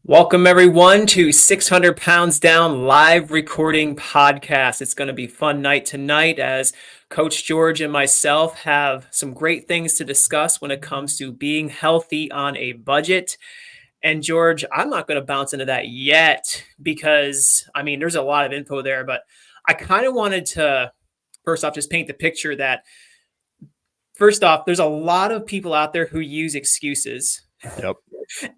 Welcome, everyone, to 600 Pounds Down live recording podcast. It's going to be a fun night tonight as Coach George and myself have some great things to discuss when it comes to being healthy on a budget. And George, I'm not going to bounce into that yet because, there's a lot of info there, but I kind of wanted to, first off, just paint the picture that, first off, there's a lot of people out there who use excuses. Yep.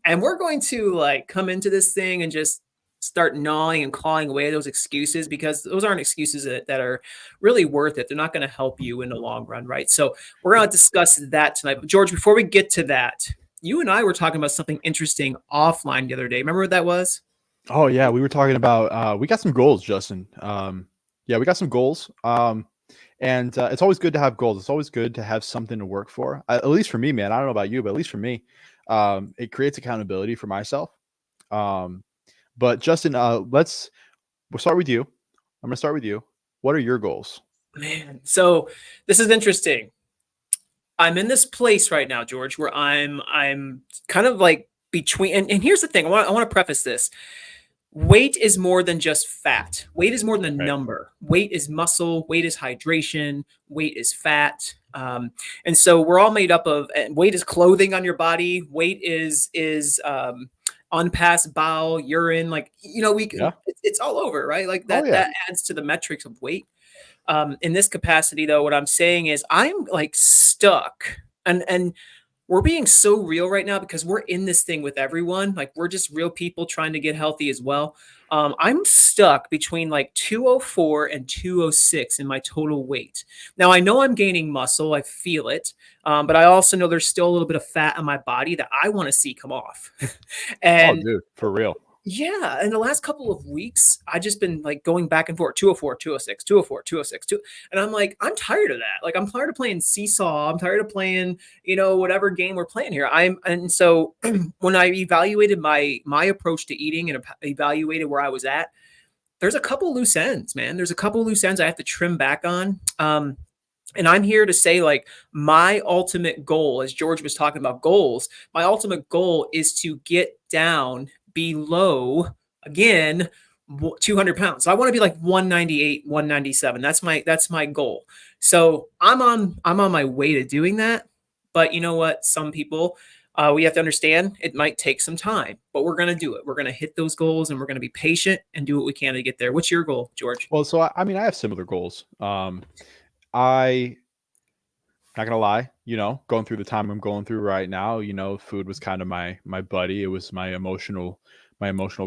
And we're going to come into this thing and just start gnawing and clawing away at those excuses because those aren't excuses that are really worth it. They're not going to help you in the long run, right? So we're going to discuss that tonight. But George, before we get to that, you and I were talking about something interesting offline the other day. Remember what that was? Oh yeah, we were talking about we got some goals, Justin. Yeah, we got some goals. And it's always good to have goals. It's always good to have something to work for. At least for me, man. I don't know about you, but at least for me, it creates accountability for myself. But Justin, we'll start with you. I'm gonna start with you. What are your goals? Man, so this is interesting. I'm in this place right now, George, where I'm kind of like between and here's the thing. I want to preface this. Weight is more than just fat. Weight is more than a Right. number. Weight is muscle. Weight is hydration. Weight is fat. And so we're all made up of. And weight is clothing on your body. Weight is unpassed bowel, urine. Yeah. It's all over, right? Like Oh that. yeah. That adds to the metrics of weight. In this capacity, though, what I'm saying is I'm like stuck, and we're being so real right now because we're in this thing with everyone. Like we're just real people trying to get healthy as well. I'm stuck between like 204 and 206 in my total weight. Now I know I'm gaining muscle, I feel it, but I also know there's still a little bit of fat on my body that I want to see come off. Oh, and dude, for real. yeah, in the last couple of weeks, I just been like going back and forth, 204, 206, 204, 206, 2. And I'm like, I'm tired of that. Like, I'm tired of playing seesaw. I'm tired of playing, whatever game we're playing here. And so when I evaluated my approach to eating and evaluated where I was at, there's a couple loose ends, man. There's a couple loose ends I have to trim back on. And I'm here to say, like, my ultimate goal, as George was talking about goals, my ultimate goal is to get down below, again, 200 pounds. So I want to be like 198, 197. That's my goal. So I'm on my way to doing that. But you know what? Some people, we have to understand it might take some time, but we're going to do it. We're going to hit those goals and we're going to be patient and do what we can to get there. What's your goal, George? Well, so I mean, I have similar goals. I Not gonna lie, going through the time I'm going through right now, food was kind of my buddy. It was my emotional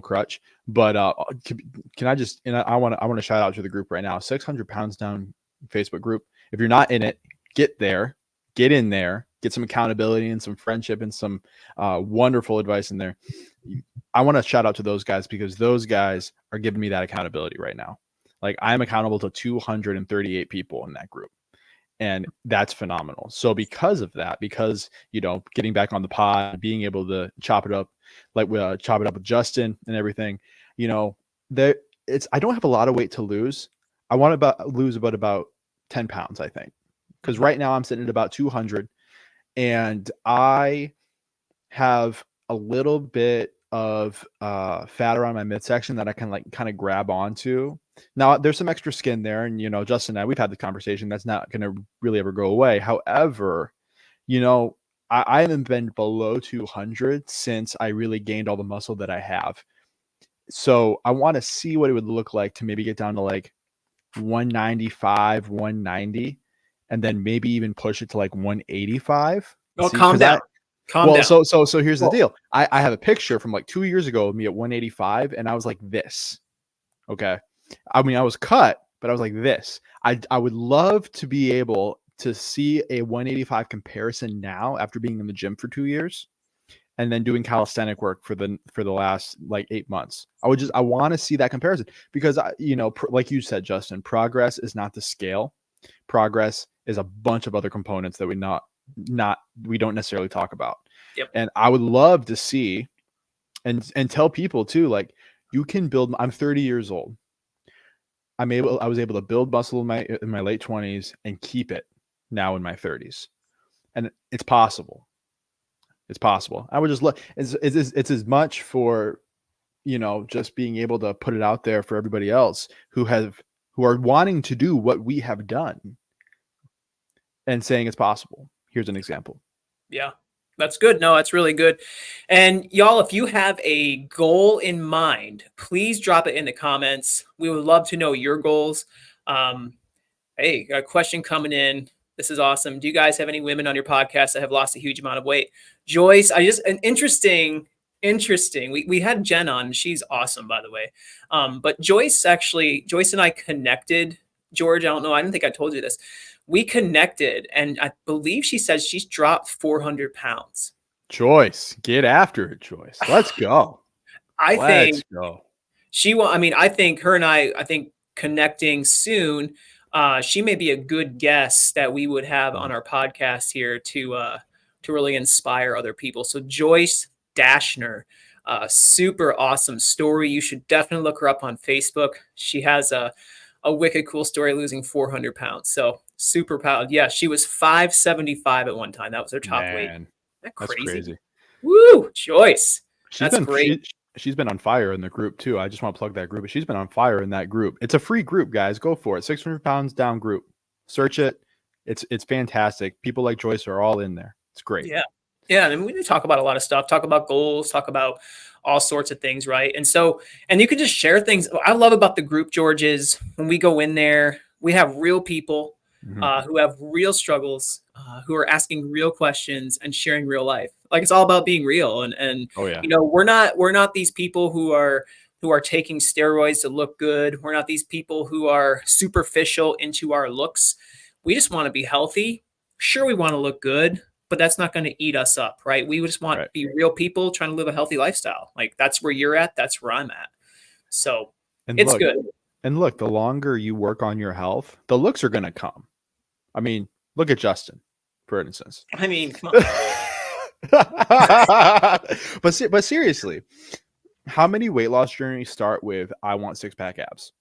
crutch. But can I just and I want to shout out to the group right now, 600 Pounds Down Facebook group. If you're not in it, get there, get in there, get some accountability and some friendship and some wonderful advice in there. I want to shout out to those guys because those guys are giving me that accountability right now. Like I am accountable to 238 people in that group, and that's phenomenal. So because of that, because getting back on the pod, being able to chop it up with Justin and everything, there it's I don't have a lot of weight to lose. I want to lose about 10 pounds, I think, because right now I'm sitting at about 200, and I have a little bit of fat around my midsection that I can like kind of grab onto. Now there's some extra skin there, and Justin and I, we've had the conversation. That's not going to really ever go away. However, I haven't been below 200 since I really gained all the muscle that I have. So I want to see what it would look like to maybe get down to like 195, 190, and then maybe even push it to like 185. Oh, See, calm because down. Calm down. so here's the Well, deal. I have a picture from like 2 years ago of me at 185, and I was like this. Okay. I mean, I was cut, but I was like this. I would love to be able to see a 185 comparison now after being in the gym for 2 years and then doing calisthenic work for the last like 8 months. I want to see that comparison because like you said, Justin, progress is not the scale. Progress is a bunch of other components that we don't necessarily talk about. yep. And I would love to see and tell people too, like you can build. I'm 30 years old. I was able to build muscle in my late 20s and keep it now in my 30s, and it's possible. It's possible. I would just look. It's as much for just being able to put it out there for everybody else who are wanting to do what we have done and saying it's possible. Here's an example. Yeah, that's good. No, that's really good. And y'all, if you have a goal in mind, please drop it in the comments. We would love to know your goals. Hey, got a question coming in. This is awesome. Do you guys have any women on your podcast that have lost a huge amount of weight? Joyce, interesting. We had Jen on. She's awesome, by the way. But Joyce and I connected. George, I don't know. I didn't think I told you this. We connected, and I believe she says she's dropped 400 pounds. Joyce, get after it, Joyce. Let's go. I think her and I think connecting soon. She may be a good guest that we would have on our podcast here to really inspire other people. So Joyce Dashner, super awesome story. You should definitely look her up on Facebook. She has a wicked cool story losing 400 pounds. So super proud. Yeah, she was 575 at one time. That was her top weight. Isn't that crazy? That's crazy. Woo, Joyce. That's great. She's been on fire in the group too. I just want to plug that group. She's been on fire in that group. It's a free group, guys. Go for it. 600 pounds down group. Search it. It's fantastic. People like Joyce are all in there. It's great. Yeah. Yeah. And we talk about a lot of stuff, talk about goals, talk about all sorts of things. Right. And you can just share things. I love about the group, George, is when we go in there, we have real people who have real struggles, who are asking real questions and sharing real life. Like, it's all about being real. And oh, yeah. We're not these people who are taking steroids to look good. We're not these people who are superficial into our looks. We just want to be healthy. Sure, we want to look good, but that's not going to eat us up, right? We just want to be real people trying to live a healthy lifestyle. Like, that's where you're at. That's where I'm at. So it's good. And look, the longer you work on your health, the looks are going to come. I mean, look at Justin, for instance. I mean, come on. But seriously, how many weight loss journeys start with I want six-pack abs?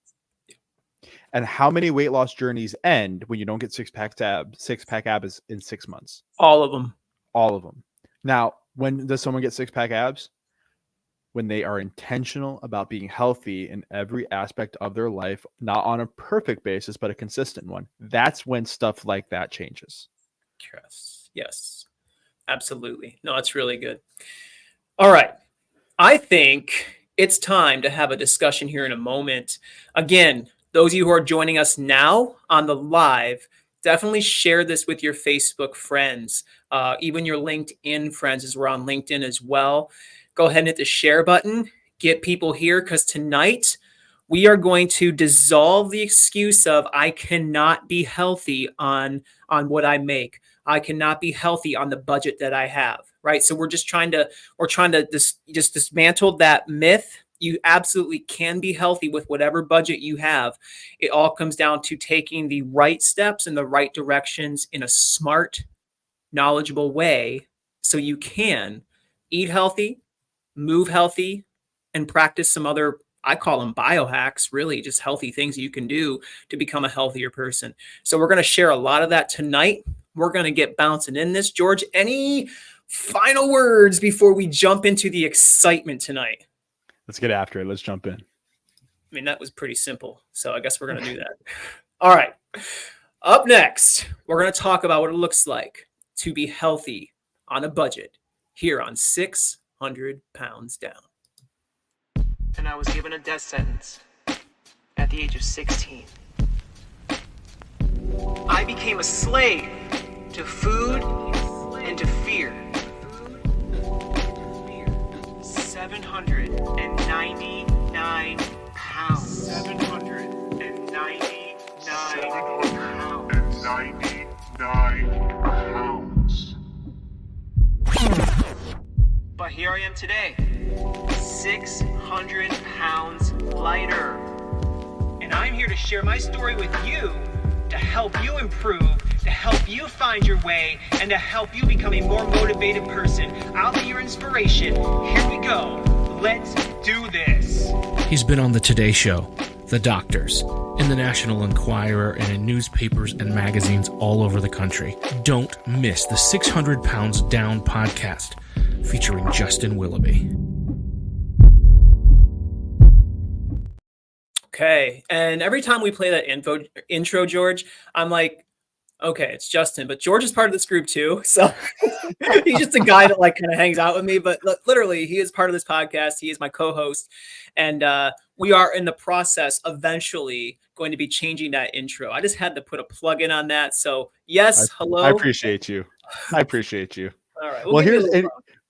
And how many weight loss journeys end when you don't get six-pack abs in 6 months? All of them. Now, when does someone get six-pack abs? When they are intentional about being healthy in every aspect of their life, not on a perfect basis, but a consistent one. That's when stuff like that changes. Yes, absolutely. No, it's really good. All right. I think it's time to have a discussion here in a moment. Again, those of you who are joining us now on the live, definitely share this with your Facebook friends, even your LinkedIn friends, as we're on LinkedIn as well. Go ahead and hit the share button, get people here, because tonight we are going to dissolve the excuse of I cannot be healthy on what I make. I cannot be healthy on the budget that I have, right? So we're trying to just dismantle that myth. You absolutely can be healthy with whatever budget you have. It all comes down to taking the right steps in the right directions in a smart, knowledgeable way so you can eat healthy, move healthy, and practice some other, I call them biohacks, really just healthy things you can do to become a healthier person. So we're going to share a lot of that tonight. We're going to get bouncing in this. George, any final words before we jump into the excitement tonight? Let's get after it. Let's jump in. I mean, that was pretty simple. So I guess we're going to do that. All right. Up next, we're going to talk about what it looks like to be healthy on a budget here on 600 Pounds Down. And I was given a death sentence at the age of 16. I became a slave to food and to fear. 799 pounds. 799 pounds. But here I am today, 600 pounds lighter. And I'm here to share my story with you to help you improve, to help you find your way, and to help you become a more motivated person. I'll be your inspiration. Here we go. Let's do this. He's been on the Today Show, The Doctors, in the National Enquirer, and in newspapers and magazines all over the country. Don't miss the 600 Pounds Down podcast featuring Justin Willoughby. Okay. And every time we play that intro, George, I'm like, okay, it's Justin, but George is part of this group too. So he's just a guy that like kind of hangs out with me, but literally he is part of this podcast. He is my co-host. And we are in the process eventually going to be changing that intro. I just had to put a plug in on that. So yes, hello. I appreciate you. I appreciate you. All right.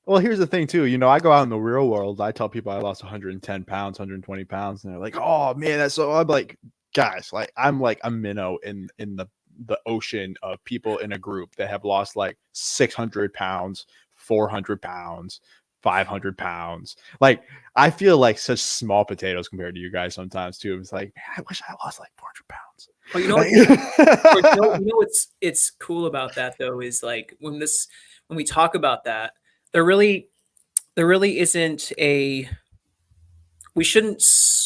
Well, here's the thing too. You know, I go out in the real world. I tell people I lost 110 pounds, 120 pounds, and they're like, "Oh man, that's so." I'm like, guys, I'm like a minnow in the ocean of people in a group that have lost like 600 pounds, 400 pounds, 500 pounds. Like, I feel like such small potatoes compared to you guys sometimes too. It's like, man, I wish I lost like 400 pounds. Well, you know what's cool about that though is like when we talk about that, there really isn't we shouldn't,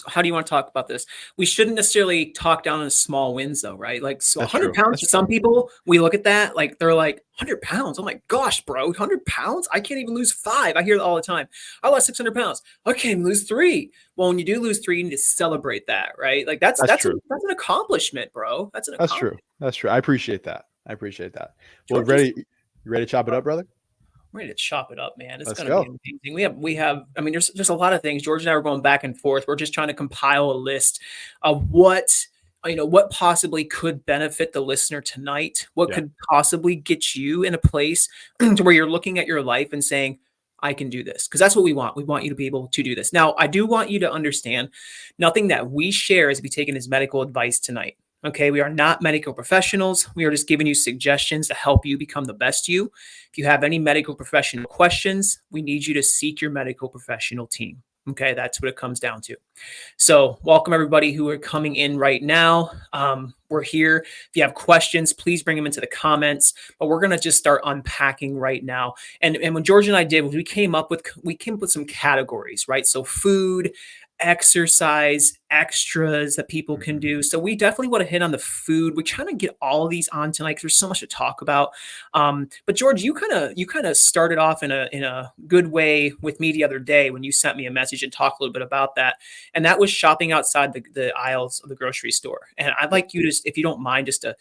how do you want to talk about this? We shouldn't necessarily talk down on small wins though, right? Like, so 100 pounds to some people, we look at that, like they're like 100 pounds. Oh my gosh, bro, 100 pounds? I can't even lose 5. I hear that all the time. I lost 600 pounds. I can't even lose 3. Well, when you do lose 3, you need to celebrate that, right? Like that's true. That's an accomplishment, bro. That's true. I appreciate that. Well, you ready to chop it up, brother? I'm ready to chop it up, man. It's going to be amazing. We have, I mean, there's a lot of things. George and I were going back and forth. We're just trying to compile a list of what possibly could benefit the listener tonight, what could possibly get you in a place to where you're looking at your life and saying, I can do this. Because that's what we want. We want you to be able to do this. Now, I do want you to understand nothing that we share is to be taken as medical advice tonight. Okay, we are not medical professionals. We are just giving you suggestions to help you become the best you. If you have any medical professional questions, we need you to seek your medical professional team. Okay, that's what it comes down to. So welcome everybody who are coming in right now. We're here. If you have questions, please bring them into the comments. But we're going to just start unpacking right now. And when George and I did, we came up with some categories, right? So food, exercise, extras that people can do. So we definitely want to hit on the food. We're trying to get all of these on tonight because there's so much to talk about. But George, you kind of started off in a good way with me the other day when you sent me a message and talked a little bit about that. And that was shopping outside the aisles of the grocery store. And I'd like you to, if you don't mind, just to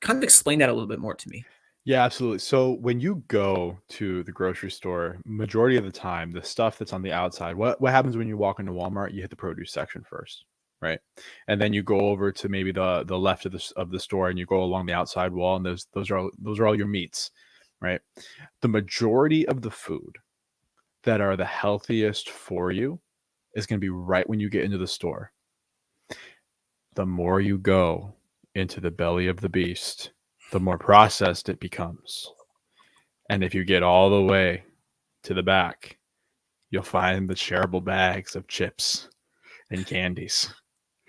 kind of explain that a little bit more to me. Yeah, absolutely. So when you go to the grocery store, majority of the time, the stuff that's on the outside, what happens when you walk into Walmart? You hit the produce section first, right? And then you go over to maybe the left of the store and you go along the outside wall, and those are all your meats, right? The majority of the food that are the healthiest for you is going to be right when you get into the store. The more you go into the belly of the beast, the more processed it becomes. And if you get all the way to the back, you'll find the shareable bags of chips and candies.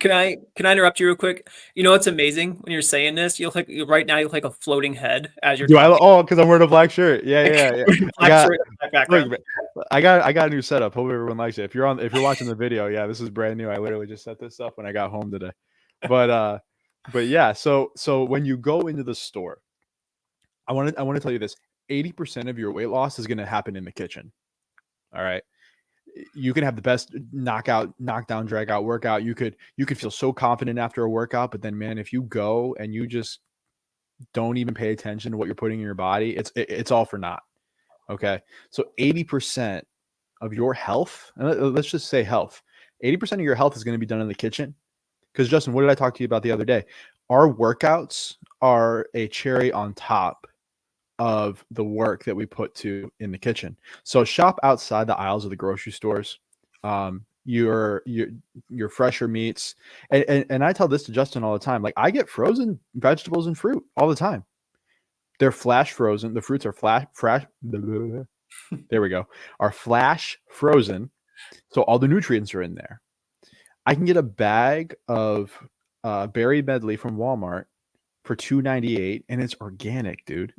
Can I interrupt you real quick? You know what's amazing when you're saying this? You look like right now you look like a floating head as you're talking. Because I'm wearing a black shirt. Yeah. I got a new setup. Hope everyone likes it. If you're watching the video, yeah, this is brand new. I literally just set this up when I got home today. But yeah, so when you go into the store, I want to tell you this: 80% of your weight loss is going to happen in the kitchen. All right, you can have the best knockdown, drag out workout. You could feel so confident after a workout, but then man, if you go and you just don't even pay attention to what you're putting in your body, it's all for naught. Okay, so 80% of your health, and let's just say health, 80% of your health is going to be done in the kitchen. Because Justin, what did I talk to you about the other day? Our workouts are a cherry on top of the work that we put to in the kitchen. So shop outside the aisles of the grocery stores. Your fresher meats, and I tell this to Justin all the time. Like, I get frozen vegetables and fruit all the time. They're flash frozen. The fruits are fresh. There we go. Are flash frozen, so all the nutrients are in there. I can get a bag of berry medley from Walmart for $2.98, and it's organic, dude.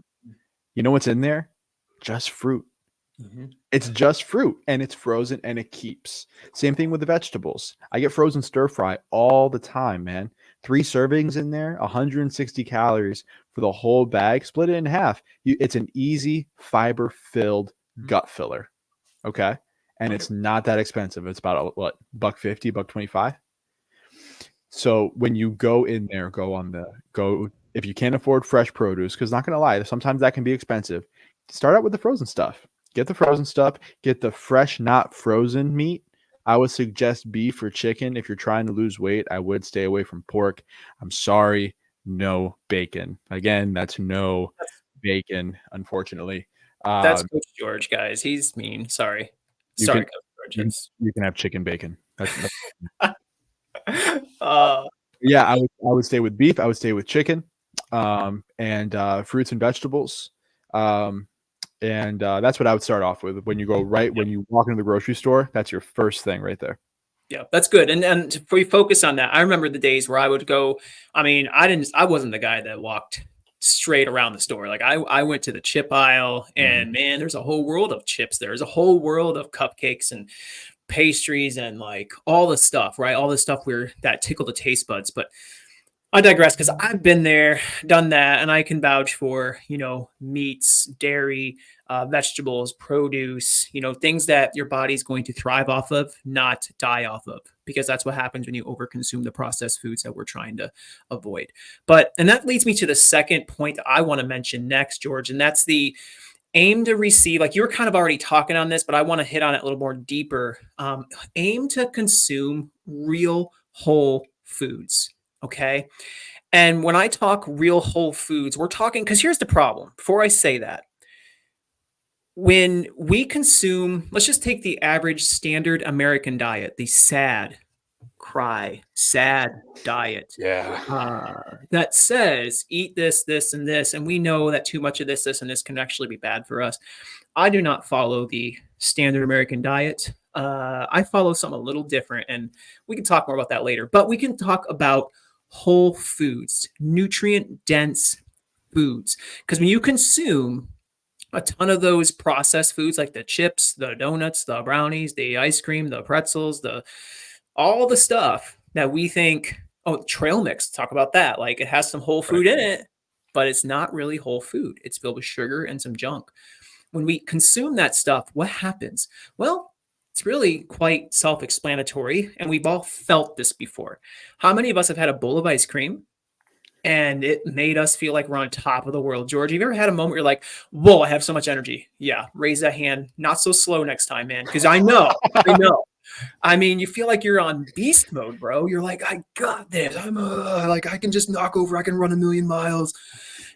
You know what's in there? Just fruit. Mm-hmm. It's just fruit, and it's frozen, and it keeps. Same thing with the vegetables. I get frozen stir fry all the time, man. 3 servings in there, 160 calories for the whole bag. Split it in half. It's an easy fiber-filled gut filler. Okay. And it's not that expensive. It's about $1.50, $1.25. So when you go in there, if you can't afford fresh produce, because not gonna lie, sometimes that can be expensive. Start out with the frozen stuff. Get the frozen stuff, get the fresh, not frozen meat. I would suggest beef or chicken. If you're trying to lose weight, I would stay away from pork. I'm sorry, no bacon. Again, that's no bacon, unfortunately. That's Uh, Coach George, guys. He's mean. Sorry. you Sorry, can Coach George. you, It's you can have chicken bacon. That's uh, yeah, I would stay with beef. I would stay with chicken, and fruits and vegetables. Um, and that's what I would start off with. When you go when you walk into the grocery store, that's your first thing right there. yeah, that's good. And if we focus on that, I remember the days where I would go. I mean, I wasn't the guy that walked straight around the store. Like I went to the chip aisle, and man, there's a whole world of chips. There's a whole world of cupcakes and pastries and like all the stuff, right? All the stuff where that tickle the taste buds. But I digress because I've been there, done that, and I can vouch for, meats, dairy, vegetables, produce, things that your body's going to thrive off of, not die off of, because that's what happens when you overconsume the processed foods that we're trying to avoid. And that leads me to the second point that I want to mention next, George, and that's the aim to receive. Like you were kind of already talking on this, but I want to hit on it a little more deeper. Aim to consume real whole foods. Okay. And when I talk real whole foods, we're talking, because here's the problem. Before I say that, when we consume, let's just take the average standard American diet, the sad diet. That says eat this, this, and this. And we know that too much of this, and this can actually be bad for us. I do not follow the standard American diet. I follow something a little different, and we can talk more about that later. But we can talk about whole foods, nutrient dense foods. Because when you consume a ton of those processed foods like the chips, the donuts, the brownies, the ice cream, the pretzels, all the stuff that we think, oh, trail mix, talk about that. Like it has some whole food in it, but it's not really whole food. It's filled with sugar and some junk. When we consume that stuff, what happens? Well, it's really quite self-explanatory, and we've all felt this before. How many of us have had a bowl of ice cream and it made us feel like we're on top of the world? George, have you ever had a moment where you're like, whoa, I have so much energy? Yeah, raise that hand. Not so slow next time, man, because I know. I mean, you feel like you're on beast mode, bro. You're like, I got this. I'm like, I can just knock over. I can run 1,000,000 miles.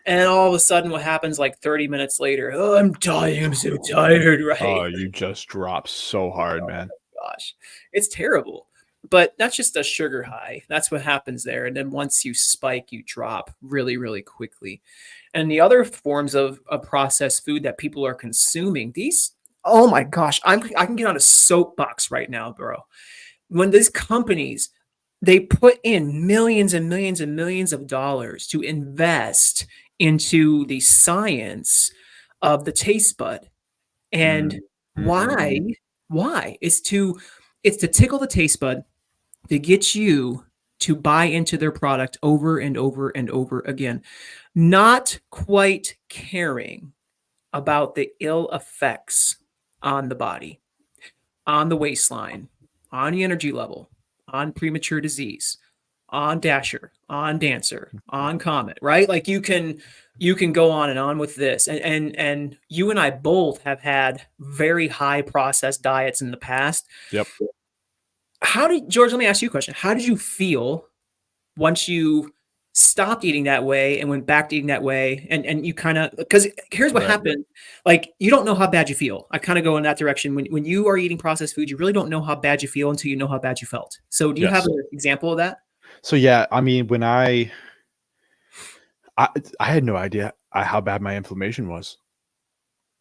And all of a sudden, what happens like 30 minutes later? Oh, I'm dying. I'm so tired, right? Oh, you just dropped so hard, man. Gosh, it's terrible. But that's just a sugar high. That's what happens there. And then once you spike, you drop really, really quickly. And the other forms of processed food that people are consuming, oh my gosh, I can get on a soapbox right now, bro. When these companies, they put in millions and millions and millions of dollars to invest into the science of the taste bud. And why? It's to tickle the taste bud, to get you to buy into their product over and over and over again, not quite caring about the ill effects on the body, on the waistline, on the energy level, on premature disease, on Dasher, on Dancer, on Comet, right? Like you can go on and on with this. And you and I both have had very high processed diets in the past. Yep. George, let me ask you a question. How did you feel once you stopped eating that way and went back to eating that way? And you kind of, because here's what happened. Like, you don't know how bad you feel. I kind of go in that direction. When you are eating processed food, you really don't know how bad you feel until you know how bad you felt. So do you have an example of that? So, yeah, I mean, when I had no idea how bad my inflammation was.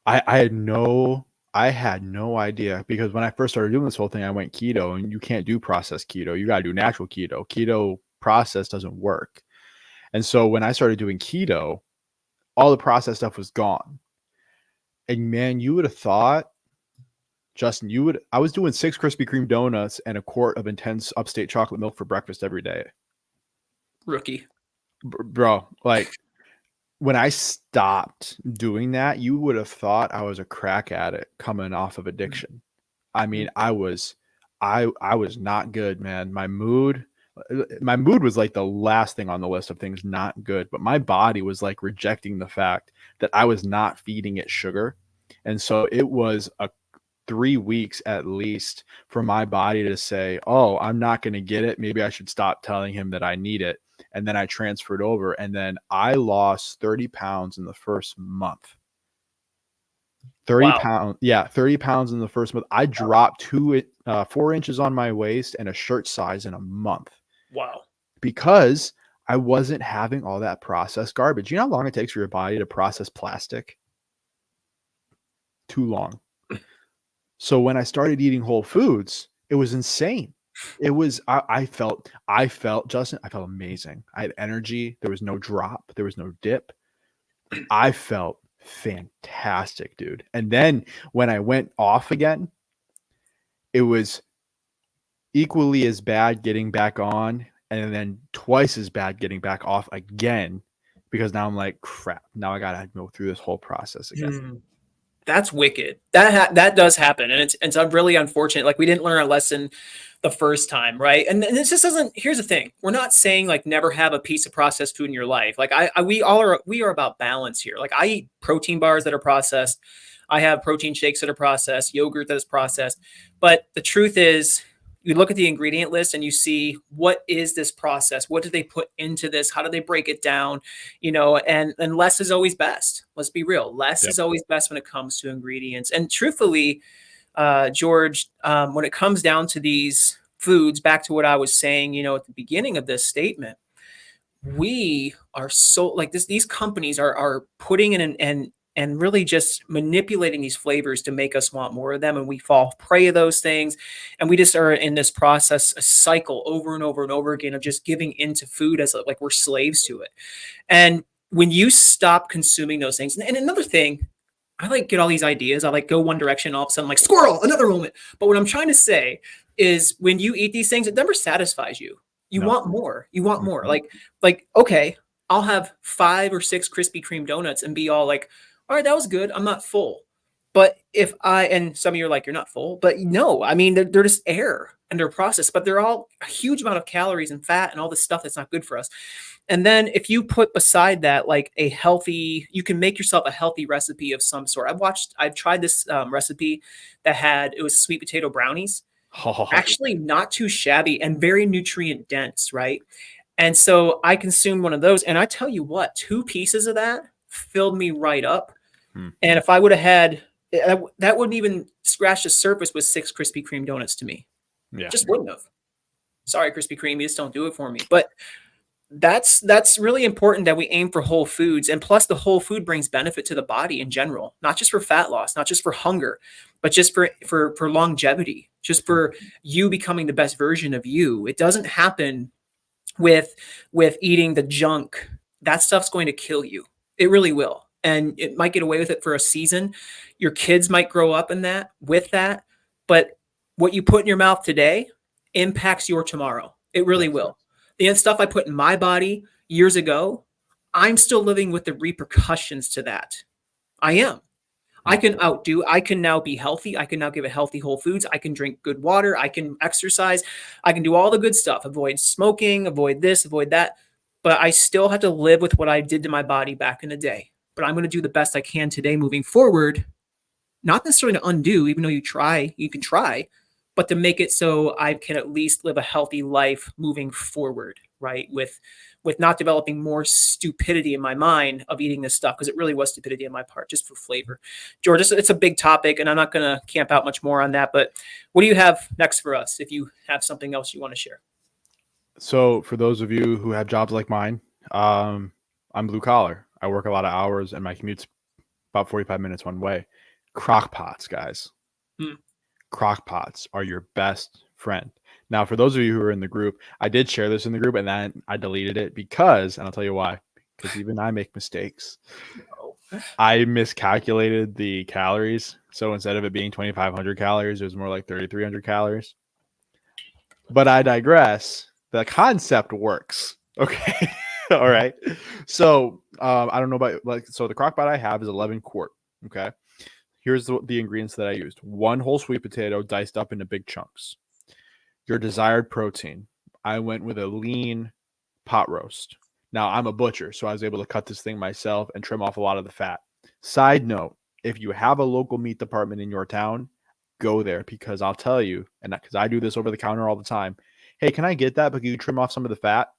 I had no idea, because when I first started doing this whole thing, I went keto, and you can't do processed keto. You got to do natural keto. Keto process doesn't work. And so when I started doing keto, all the processed stuff was gone. And man, you would have thought, Justin, I was doing 6 Krispy Kreme donuts and a quart of intense upstate chocolate milk for breakfast every day. Rookie. Bro, like when I stopped doing that, you would have thought I was a crack addict coming off of addiction. I mean, I was not good, man. My mood, My mood was like the last thing on the list of things not good, but my body was like rejecting the fact that I was not feeding it sugar. And so it was a 3 weeks at least for my body to say, oh, I'm not going to get it. Maybe I should stop telling him that I need it. And then I transferred over, and then I lost 30 pounds in the first month. 30 Wow. pounds. Yeah. 30 pounds in the first month. I dropped 4 inches on my waist and a shirt size in a month. Wow. Because I wasn't having all that processed garbage. You know how long it takes for your body to process plastic? Too long. So when I started eating whole foods, it was insane. It was, I felt, Justin, I felt amazing. I had energy. There was no drop. There was no dip. I felt fantastic, dude. And then when I went off again, it was equally as bad getting back on, and then twice as bad getting back off again, because now I'm like, crap, now I gotta go through this whole process again. That's wicked. That does happen, and it's really unfortunate. Like, we didn't learn our lesson the first time, right? And this just doesn't. Here's the thing: we're not saying like never have a piece of processed food in your life. Like, we are about balance here. Like, I eat protein bars that are processed. I have protein shakes that are processed, yogurt that is processed. But the truth is, you look at the ingredient list and you see, what is this process? What do they put into this? How do they break it down? And less is always best. Let's be real. Less is always best when it comes to ingredients. And truthfully, George, when it comes down to these foods, back to what I was saying, at the beginning of this statement, we are so like this. These companies are putting in and really just manipulating these flavors to make us want more of them, and we fall prey to those things, and we just are in this process, a cycle over and over and over again of just giving into food as like we're slaves to it. And when you stop consuming those things, and another thing, I like get all these ideas. I like go one direction, all of a sudden, like squirrel, another moment. But what I'm trying to say is, when you eat these things, it never satisfies you. You want more. You want more. Like, okay, I'll have 5 or 6 Krispy Kreme donuts and be all like, all right, that was good. I'm not full. But and some of you are like, you're not full, but no, I mean, they're just air and they're processed, but they're all a huge amount of calories and fat and all this stuff that's not good for us. And then if you put beside that, like you can make yourself a healthy recipe of some sort. I've tried this recipe it was sweet potato brownies. Actually not too shabby and very nutrient dense, right? And so I consumed one of those, and I tell you what, 2 pieces of that filled me right up. And if I would have had, that wouldn't even scratch the surface with 6 Krispy Kreme donuts to me. Yeah. Just wouldn't have. Sorry, Krispy Kreme, you just don't do it for me. But that's really important that we aim for whole foods. And plus, the whole food brings benefit to the body in general, not just for fat loss, not just for hunger, but just for longevity, just for you becoming the best version of you. It doesn't happen with eating the junk. That stuff's going to kill you. It really will. And it might get away with it for a season. Your kids might grow up with that. But what you put in your mouth today impacts your tomorrow. It really will. The stuff I put in my body years ago, I'm still living with the repercussions to that. I am. I can now be healthy. I can now give a healthy whole foods. I can drink good water. I can exercise. I can do all the good stuff. Avoid smoking, avoid this, avoid that. But I still have to live with what I did to my body back in the day. But I'm going to do the best I can today moving forward. Not necessarily to undo, even though you can try, but to make it so I can at least live a healthy life moving forward, right? With not developing more stupidity in my mind of eating this stuff, because it really was stupidity on my part, just for flavor. George, it's a big topic, and I'm not going to camp out much more on that, but what do you have next for us if you have something else you want to share? So for those of you who have jobs like mine, I'm blue collar. I work a lot of hours, and my commute's about 45 minutes one way. Crock pots, guys. Crock pots are your best friend. Now, for those of you who are in the group, I did share this in the group, and then I deleted it because, and I'll tell you why, because even I make mistakes. I miscalculated the calories. So instead of it being 2,500 calories, it was more like 3,300 calories. But I digress. The concept works. Okay. All right. So I don't know about so the crock pot I have is 11 quart. Okay. Here's the ingredients that I used. 1 whole sweet potato diced up into big chunks. Your desired protein. I went with a lean pot roast. Now, I'm a butcher, so I was able to cut this thing myself and trim off a lot of the fat. Side note, if you have a local meat department in your town, go there, because I'll tell you, and because I do this over the counter all the time. Hey, can I get that? But can you trim off some of the fat?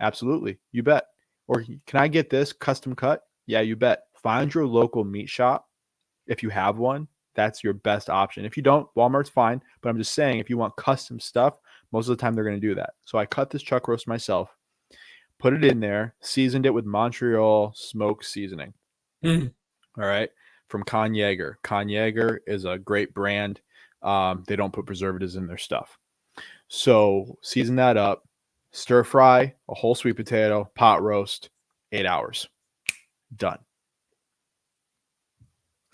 Absolutely. You bet. Or can I get this custom cut? Yeah, you bet. Find your local meat shop. If you have one, that's your best option. If you don't, Walmart's fine. But I'm just saying, if you want custom stuff, most of the time they're going to do that. So I cut this chuck roast myself, put it in there, seasoned it with Montreal smoked seasoning. Mm. All right. From Con-Yaeger. Con-Yaeger is a great brand. They don't put preservatives in their stuff. So season that up, stir fry a whole sweet potato, pot roast, 8 hours. Done.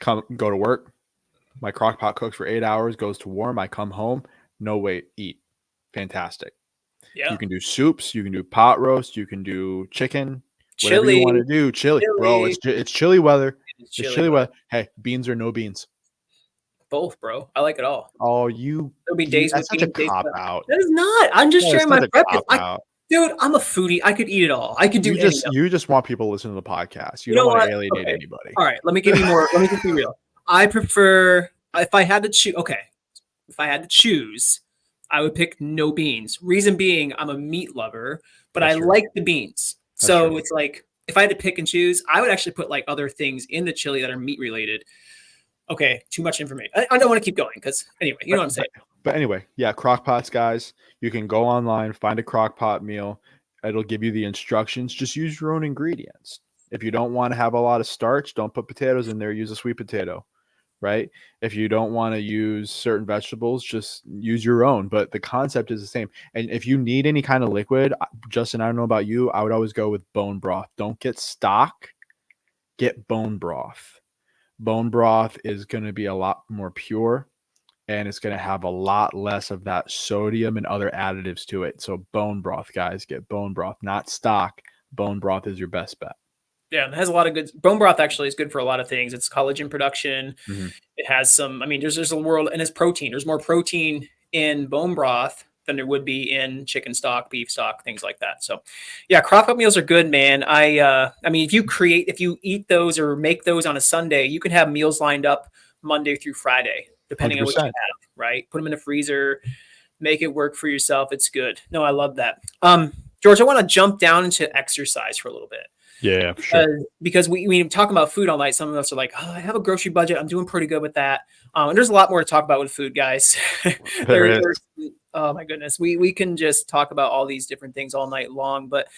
Go to work. My crock pot cooks for 8 hours, goes to warm. I come home, no wait, eat. Fantastic. Yeah. You can do soups, you can do pot roast, you can do chicken, whatever you want to do. Chili. Bro, it's chilly weather. It's chilly weather. Hey, beans or no beans? Both, bro. I like it all. Oh, There'll be days that's with such a beans, days cop without. out. That is not. I'm just sharing my preference. Out. Dude, I'm a foodie. I could eat it all. I could do anything. You just want people to listen to the podcast. You know don't want what? to alienate Okay. anybody. All right, let me give you more. Let me just be real. I prefer, if I had to choose, if I had to choose, I would pick no beans. Reason being, I'm a meat lover, but That's I true. like the beans. That's So true. it's like, if I had to pick and choose, I would actually put like other things in the chili that are meat related. Okay, too much information. I don't want to keep going because anyway, you know what I'm saying. But anyway, yeah, crock pots, guys. You can go online, find a crock pot meal. It'll give you the instructions. Just use your own ingredients. If you don't want to have a lot of starch, don't put potatoes in there. Use a sweet potato, right? If you don't want to use certain vegetables, just use your own. But the concept is the same. And if you need any kind of liquid, Justin, I don't know about you, I would always go with bone broth. Don't get stock. Get bone broth. Bone broth is going to be a lot more pure, and it's going to have a lot less of that sodium and other additives to it. So bone broth, guys, get bone broth, not stock. Bone broth is your best bet. Yeah, it has a lot of good. Bone broth actually is good for a lot of things. It's collagen production. Mm-hmm. It has some. I mean, there's a world, and it's protein. There's more protein in bone broth than there would be in chicken stock, beef stock, things like that. So, yeah, crock pot meals are good, man. I mean, if you eat those or make those on a Sunday, you can have meals lined up Monday through Friday, depending 100%. on what you have. Right? Put them in the freezer, make it work for yourself. It's good. No, I love that. George, I want to jump down into exercise for a little bit. Yeah, for sure. Because we talk about food all night. Some of us are like, oh, I have a grocery budget. I'm doing pretty good with that. And there's a lot more to talk about with food, guys. Oh my goodness. We can just talk about all these different things all night long. But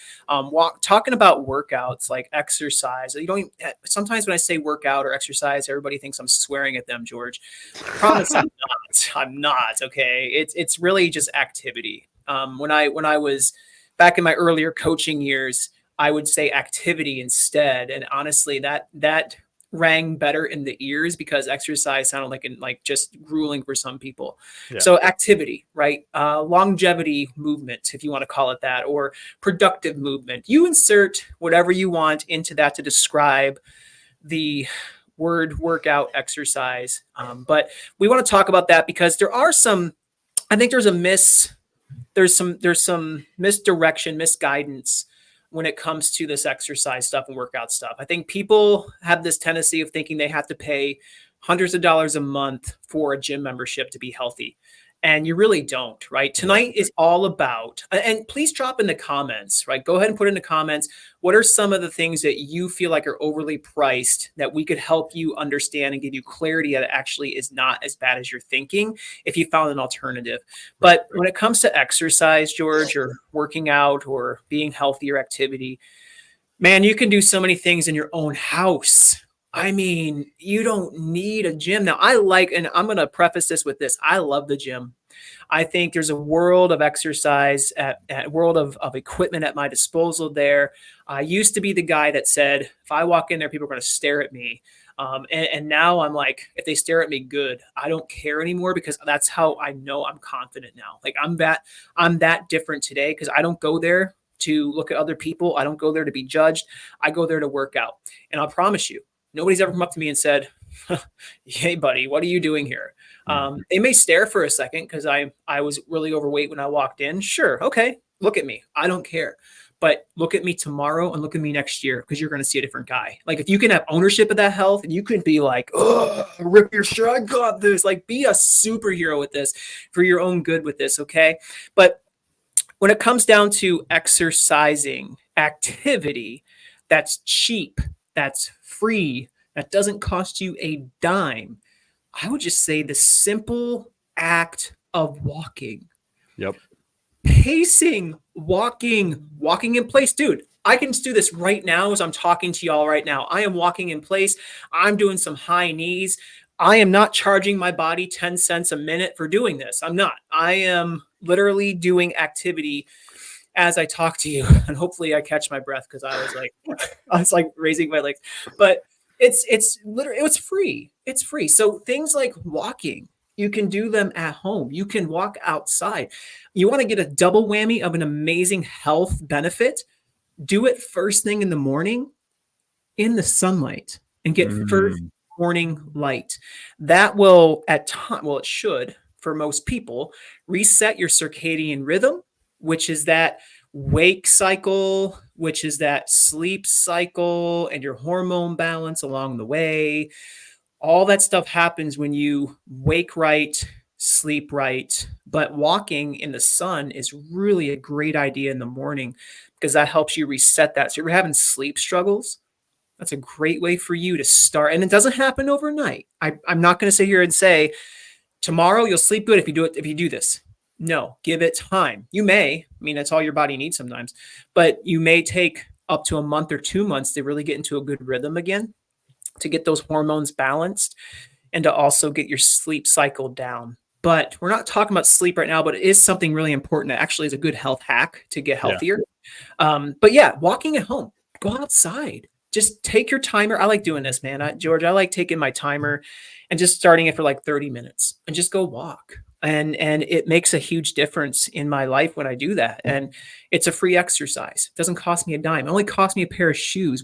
talking about workouts, like exercise, you don't even, sometimes when I say workout or exercise, everybody thinks I'm swearing at them, George. I promise I'm not. Okay. It's really just activity. When I was back in my earlier coaching years, I would say activity instead. And honestly, that rang better in the ears because exercise sounded like just grueling for some people. Yeah. So activity, right? Longevity movement, if you want to call it that, or productive movement. You insert whatever you want into that to describe the word workout, exercise. But we want to talk about that because there are some, I think there's some misdirection, misguidance when it comes to this exercise stuff and workout stuff. I think people have this tendency of thinking they have to pay hundreds of dollars a month for a gym membership to be healthy. And you really don't, right? Tonight is all about, and please drop in the comments, right? Go ahead and put in the comments. What are some of the things that you feel like are overly priced that we could help you understand and give you clarity that it actually is not as bad as you're thinking if you found an alternative. But when it comes to exercise, George, or working out or being healthy or activity, man, you can do so many things in your own house. I mean, you don't need a gym. Now, and I'm going to preface this with this. I love the gym. I think there's a world of exercise, a world of equipment at my disposal there. I used to be the guy that said, if I walk in there, people are going to stare at me. And now I'm like, if they stare at me, good. I don't care anymore because that's how I know I'm confident now. Like I'm that different today because I don't go there to look at other people. I don't go there to be judged. I go there to work out. And I'll promise you, nobody's ever come up to me and said, hey, buddy, what are you doing here? They may stare for a second because I was really overweight when I walked in. Sure. Okay. look at me. I don't care. But look at me tomorrow and look at me next year, because you're going to see a different guy. Like, if you can have ownership of that health and you can be like, oh, rip your shirt, I got this. Like, be a superhero with this for your own good with this. Okay. But when it comes down to exercising activity that's cheap, that's free, that doesn't cost you a dime, I would just say the simple act of walking, Yep. pacing, walking in place. Dude, I can do this right now as I'm talking to y'all right now. I am walking in place. I'm doing some high knees. I am not charging my body 10 cents a minute for doing this. I'm not. I am literally doing activity as I talk to you. And hopefully I catch my breath, because I was like raising my legs. But it's literally, it's free. It's free. So things like walking, you can do them at home. You can walk outside. You want to get a double whammy of an amazing health benefit, do it first thing in the morning in the sunlight and get first morning light. That will it should, for most people, reset your circadian rhythm, which is that wake cycle, which is that sleep cycle, and your hormone balance along the way. All that stuff happens when you wake right, sleep right. But walking in the sun is really a great idea in the morning, because that helps you reset that. So if you're having sleep struggles, that's a great way for you to start. And it doesn't happen overnight. I'm not going to sit here and say, tomorrow you'll sleep good if you do this. No, give it time. You may, that's all your body needs sometimes, but you may take up to a month or 2 months to really get into a good rhythm again, to get those hormones balanced and to also get your sleep cycle down. But we're not talking about sleep right now, but it is something really important. That actually is a good health hack to get healthier. Yeah. But yeah, walking at home, go outside, just take your timer. I like doing this, man. George, I like taking my timer and just starting it for like 30 minutes and just go walk. And it makes a huge difference in my life when I do that. And it's a free exercise. It doesn't cost me a dime. It only costs me a pair of shoes,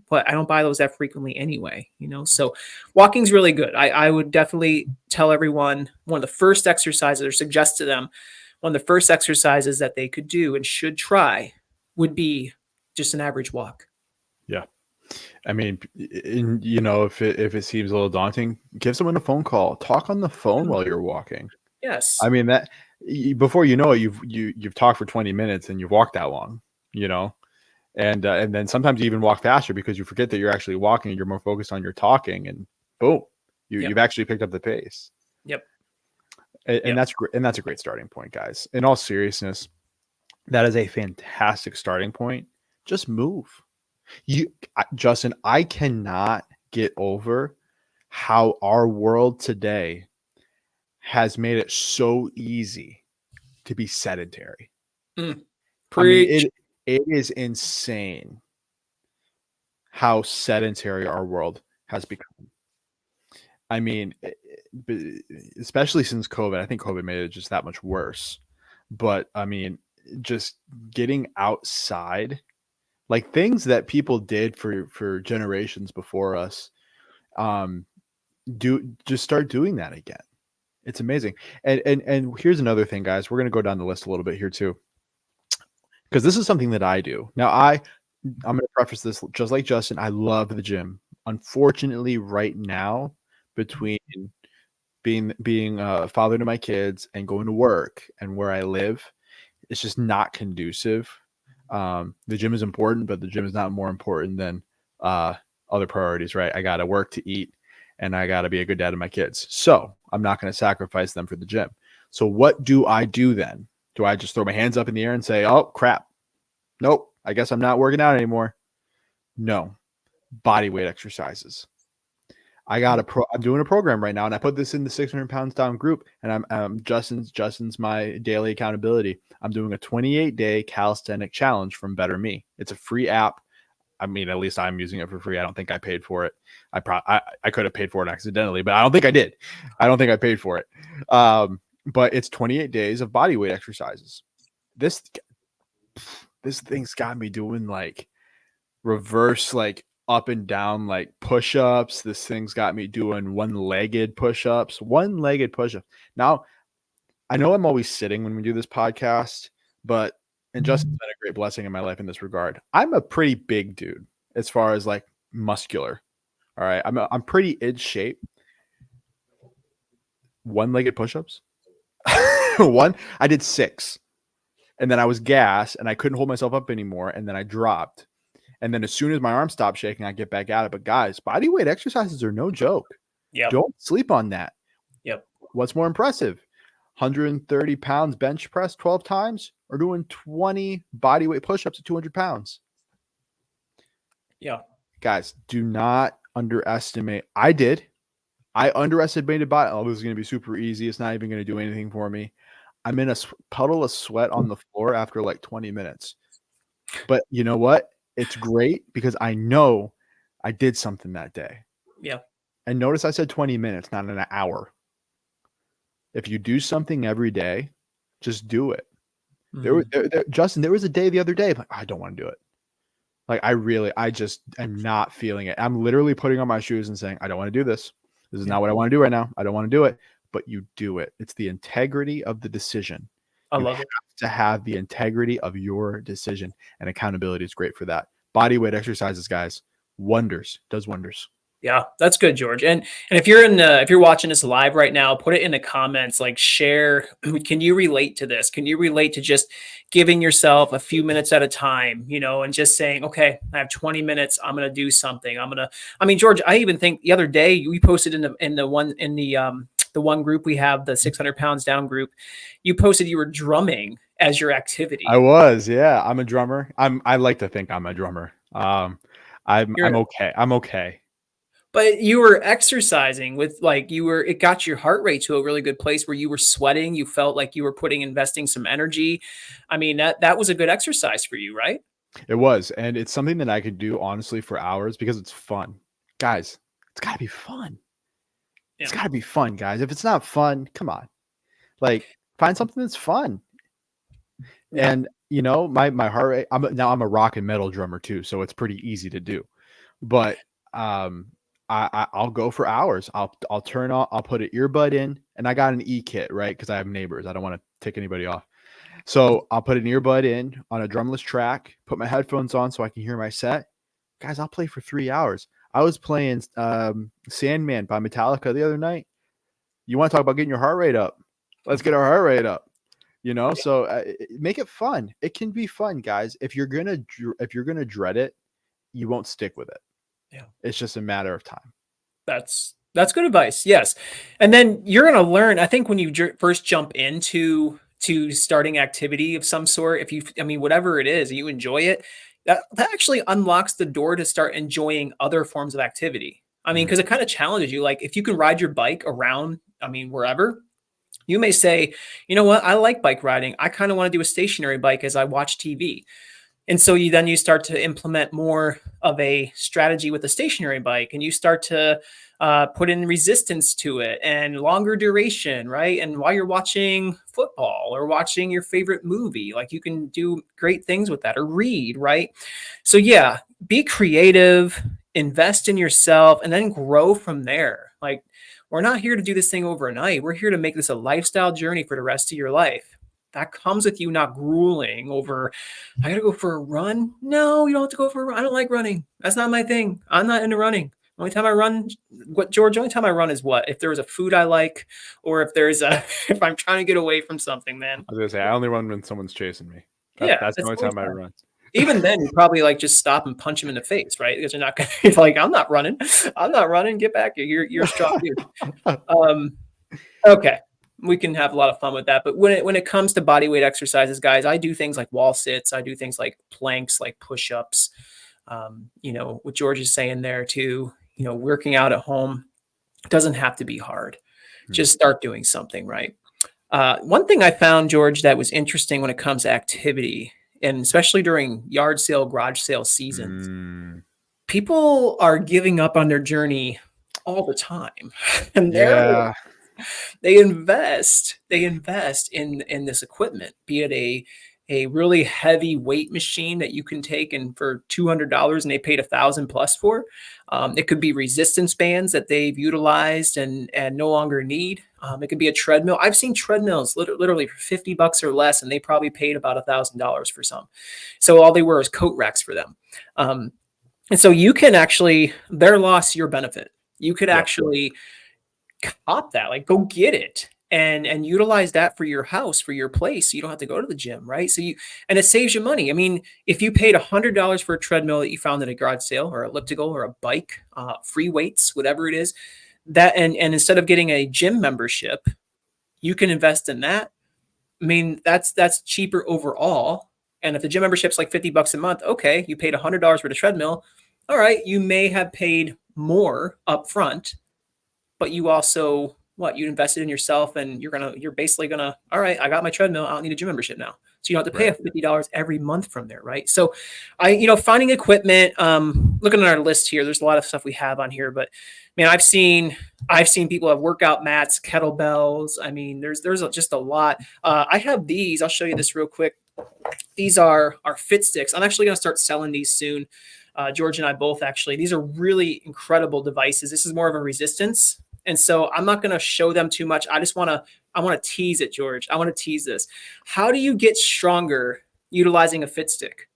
but I don't buy those that frequently anyway, So walking's really good. I would definitely tell everyone one of the first exercises, or suggest to them, one of the first exercises that they could do and should try would be just an average walk. Yeah. If it seems a little daunting, give someone a phone call, talk on the phone while you're walking. Yes. That before you know it, you've talked for 20 minutes and you've walked that long, and then sometimes you even walk faster because you forget that you're actually walking and you're more focused on your talking, and boom, you've actually picked up the pace. Yep. And that's great. And that's a great starting point, guys. In all seriousness, that is a fantastic starting point. Just move. Justin, I cannot get over how our world today has made it so easy to be sedentary. Preach. It is insane how sedentary our world has become. Especially since COVID. I think COVID made it just that much worse. But just getting outside, like things that people did for generations before us, just start doing that again. It's amazing. And here's another thing, guys. We're going to go down the list a little bit here too, because this is something that I do. Now, I'm going to preface this just like Justin. I love the gym. Unfortunately, right now, between being a father to my kids and going to work and where I live, it's just not conducive. The gym is important, but the gym is not more important than other priorities, right? I got to work to eat, and I got to be a good dad to my kids. So I'm not going to sacrifice them for the gym. So what do I do then? Do I just throw my hands up in the air and say, oh, crap, nope, I guess I'm not working out anymore? No. Body weight exercises. I'm doing a program right now, and I put this in the 600 pounds down group, and I'm Justin's my daily accountability. I'm doing a 28-day calisthenic challenge from Better Me. It's a free app. At least I'm using it for free. I don't think I paid for it. I could have paid for it accidentally, but I don't think I did. I don't think I paid for it. But it's 28 days of body weight exercises. This thing's got me doing like reverse, like up and down, like push-ups. This thing's got me doing one-legged push-ups. Now, I know I'm always sitting when we do this podcast, but and Justin's been a great blessing in my life in this regard. I'm a pretty big dude as far as like muscular. All right. I'm pretty in shape. One-legged push-ups. I did 6. And then I was gassed and I couldn't hold myself up anymore. And then I dropped. And then as soon as my arm stopped shaking, I get back at it. But guys, body weight exercises are no joke. Yep. Don't sleep on that. Yep. What's more impressive? 130 pounds bench press 12 times or doing 20 body weight push-ups at 200 pounds? Yeah. Guys, do not underestimate. I underestimated body. Oh, this is going to be super easy. It's not even going to do anything for me. I'm in a puddle of sweat on the floor after like 20 minutes. But you know what? It's great because I know I did something that day. Yeah. And notice I said 20 minutes, not an hour. If you do something every day, just do it. Justin, there was a day the other day, like, I don't want to do it. Like, I just am not feeling it. I'm literally putting on my shoes and saying, I don't want to do this. This is not what I want to do right now. I don't want to do it. But you do it. It's the integrity of the decision. I love it. To have the integrity of your decision, and accountability is great for that. Body weight exercises, guys, does wonders. Yeah, that's good, George. And if you're watching this live right now, put it in the comments, like share. Can you relate to this? Can you relate to just giving yourself a few minutes at a time, and just saying, okay, I have 20 minutes. I'm going to do something. George, I even think the other day we posted in the one group we have, the 600 pounds down group, you posted you were drumming as your activity. I was, yeah. I'm a drummer. I like to think I'm a drummer. I'm okay. I'm okay. But you were exercising with it got your heart rate to a really good place where you were sweating. You felt like you were investing some energy. I mean, that was a good exercise for you, right? It was. And it's something that I could do honestly for hours because it's fun. Guys, it's gotta be fun. Yeah. It's gotta be fun, guys. If it's not fun, come on. Like, find something that's fun. Yeah. And my heart rate, I'm a rock and metal drummer too, so it's pretty easy to do. But I'll go for hours. I'll turn on, I'll put an earbud in, and I got an e-kit, right? Because I have neighbors. I don't want to tick anybody off. So I'll put an earbud in on a drumless track, put my headphones on so I can hear my set. Guys, I'll play for 3 hours. I was playing Sandman by Metallica the other night. You want to talk about getting your heart rate up? Let's get our heart rate up. So make it fun. It can be fun, guys. If you're gonna dread it, you won't stick with it. Yeah, it's just a matter of time. That's good advice. Yes, and then you're gonna learn. I think when you first jump into starting activity of some sort, whatever it is, you enjoy it. That actually unlocks the door to start enjoying other forms of activity. Because it kind of challenges you. Like if you can ride your bike around, wherever. You may say, you know what, I like bike riding. I kind of want to do a stationary bike as I watch TV. And so you start to implement more of a strategy with a stationary bike, and you start to put in resistance to it and longer duration, right? And while you're watching football or watching your favorite movie, like you can do great things with that, or read, right? So yeah, be creative, invest in yourself, and then grow from there. Like, we're not here to do this thing overnight. We're here to make this a lifestyle journey for the rest of your life. That comes with you not grueling over, I got to go for a run. No, you don't have to go for a run. I don't like running. That's not my thing. I'm not into running. The only time I run, is what? If there was a food I like, or if I'm trying to get away from something, man. I was going to say, I only run when someone's chasing me. That's the only time I run. Even then, you probably just stop and punch him in the face, right? Because you're not going to like, I'm not running. Get back here. You're a strong dude. Okay. We can have a lot of fun with that. But when it comes to body weight exercises, guys, I do things like wall sits. I do things like planks, like push-ups. What George is saying there too, working out at home doesn't have to be hard. Just start doing something, right? One thing I found, George, that was interesting when it comes to activity, and especially during yard sale, garage sale seasons, people are giving up on their journey all the time. And they invest in this equipment, be it a really heavy weight machine that you can take and for $200 and they paid 1,000 plus for. It could be resistance bands that they've utilized and no longer need. It could be a treadmill. I've seen treadmills literally for $50 or less, and they probably paid about $1,000 for some. So all they were is coat racks for them. And so you can actually, their loss, your benefit. You could actually cop that, like go get it and utilize that for your house, for your place. So you don't have to go to the gym, right? And it saves you money. I mean, if you paid $100 for a treadmill that you found at a garage sale or elliptical or a bike, free weights, whatever it is, and instead of getting a gym membership, you can invest in that. I mean, that's cheaper overall. And if the gym membership's like $50 a month, okay, you paid $100 for the treadmill. All right, you may have paid more up front, but you also you invested in yourself, and you're basically gonna, all right, I got my treadmill, I don't need a gym membership now. So you don't have to pay $50 every month from there, right? So finding equipment, looking at our list here, there's a lot of stuff we have on here, but man, I've seen people have workout mats, kettlebells. I mean, there's just a lot. I have these, I'll show you this real quick. These are our Fit Sticks. I'm actually gonna start selling these soon. George and I both actually. These are really incredible devices. This is more of a resistance. And so I'm not going to show them too much. I want to tease it, George. I want to tease this. How do you get stronger utilizing a Fit Stick?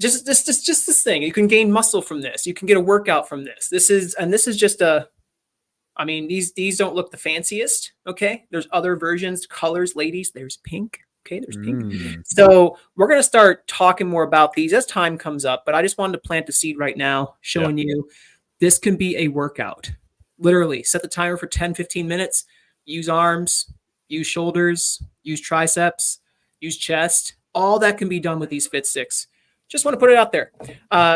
Just this thing. You can gain muscle from this. You can get a workout from this. This is just these don't look the fanciest. Okay. There's other versions, colors, ladies. There's pink. Okay, there's pink. So we're going to start talking more about these as time comes up, but I just wanted to plant the seed right now, showing you this can be a workout. Literally set the timer for 10, 15 minutes, use arms, use shoulders, use triceps, use chest. All that can be done with these Fit Sticks. Just want to put it out there.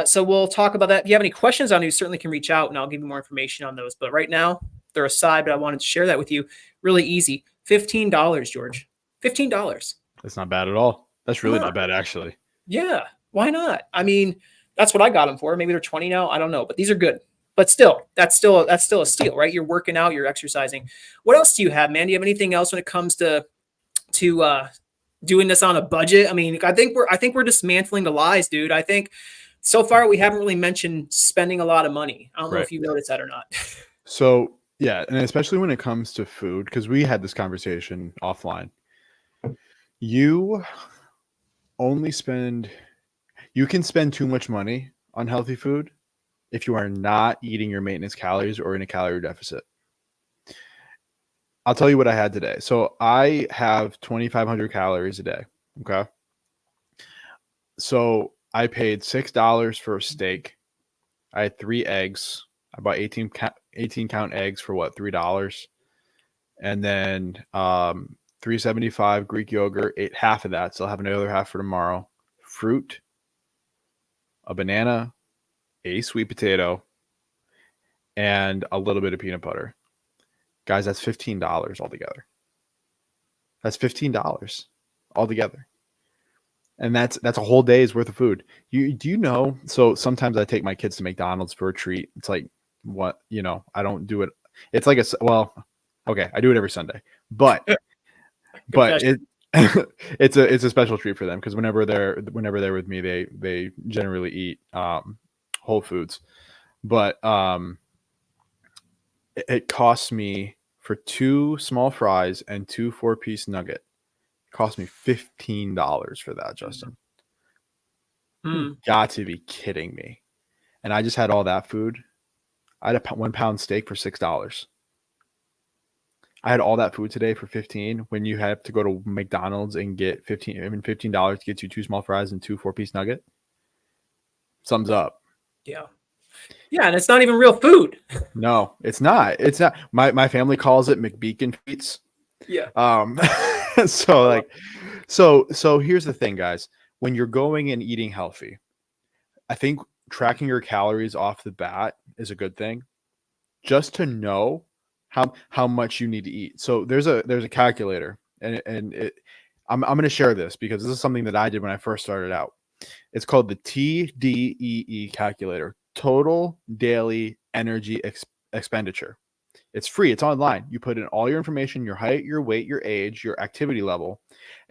So we'll talk about that. If you have any questions on it, you certainly can reach out and I'll give you more information on those. But right now, they're aside, but I wanted to share that with you. Really easy. $15, George. $15. That's not bad at all. That's really not bad, actually. Yeah. Why not? I mean, that's what I got them for. Maybe they're 20 now. I don't know, but these are good. But still, that's still a steal, right? You're working out, you're exercising. What else do you have, man? Do you have anything else when it comes to doing this on a budget? I mean, I think we're dismantling the lies, dude. I think so far we haven't really mentioned spending a lot of money. I don't know if you noticed that or not. So yeah, and especially when it comes to food, because we had this conversation offline. You can spend too much money on healthy food if you are not eating your maintenance calories or in a calorie deficit. I'll tell you what I had today. So I have 2,500 calories a day. Okay. So I paid $6 for a steak. I had 3 eggs. I bought 18 count eggs for what? $3. And then $3.75 Greek yogurt, ate half of that. So I'll have another half for tomorrow. Fruit, a banana, a sweet potato, and a little bit of peanut butter. Guys, that's $15 altogether. That's $15 altogether. And that's a whole day's worth of food. Do you know? So sometimes I take my kids to McDonald's for a treat. It's like, what, I don't do it. It's like okay, I do it every Sunday, but it's a special treat for them because whenever they're with me, they generally eat Whole Foods. But it costs me for 2 small fries and 2 4-piece nugget. It cost me $15 for that, Justin. You got to be kidding me. And I just had all that food. I had a 1 pound steak for $6. I had all that food today for $15 when you have to go to McDonald's and get $15 to get you 2 small fries and 2 4-piece nugget. Thumbs up. Yeah. Yeah, and it's not even real food. No, it's not. It's not. My family calls it McBeacon treats. Yeah. So here's the thing, guys. When you're going and eating healthy, I think tracking your calories off the bat is a good thing. Just to know how much you need to eat. So there's a calculator, and I'm going to share this because this is something that I did when I first started out. It's called the TDEE calculator, total daily energy expenditure. It's free. It's online. You put in all your information, your height, your weight, your age, your activity level,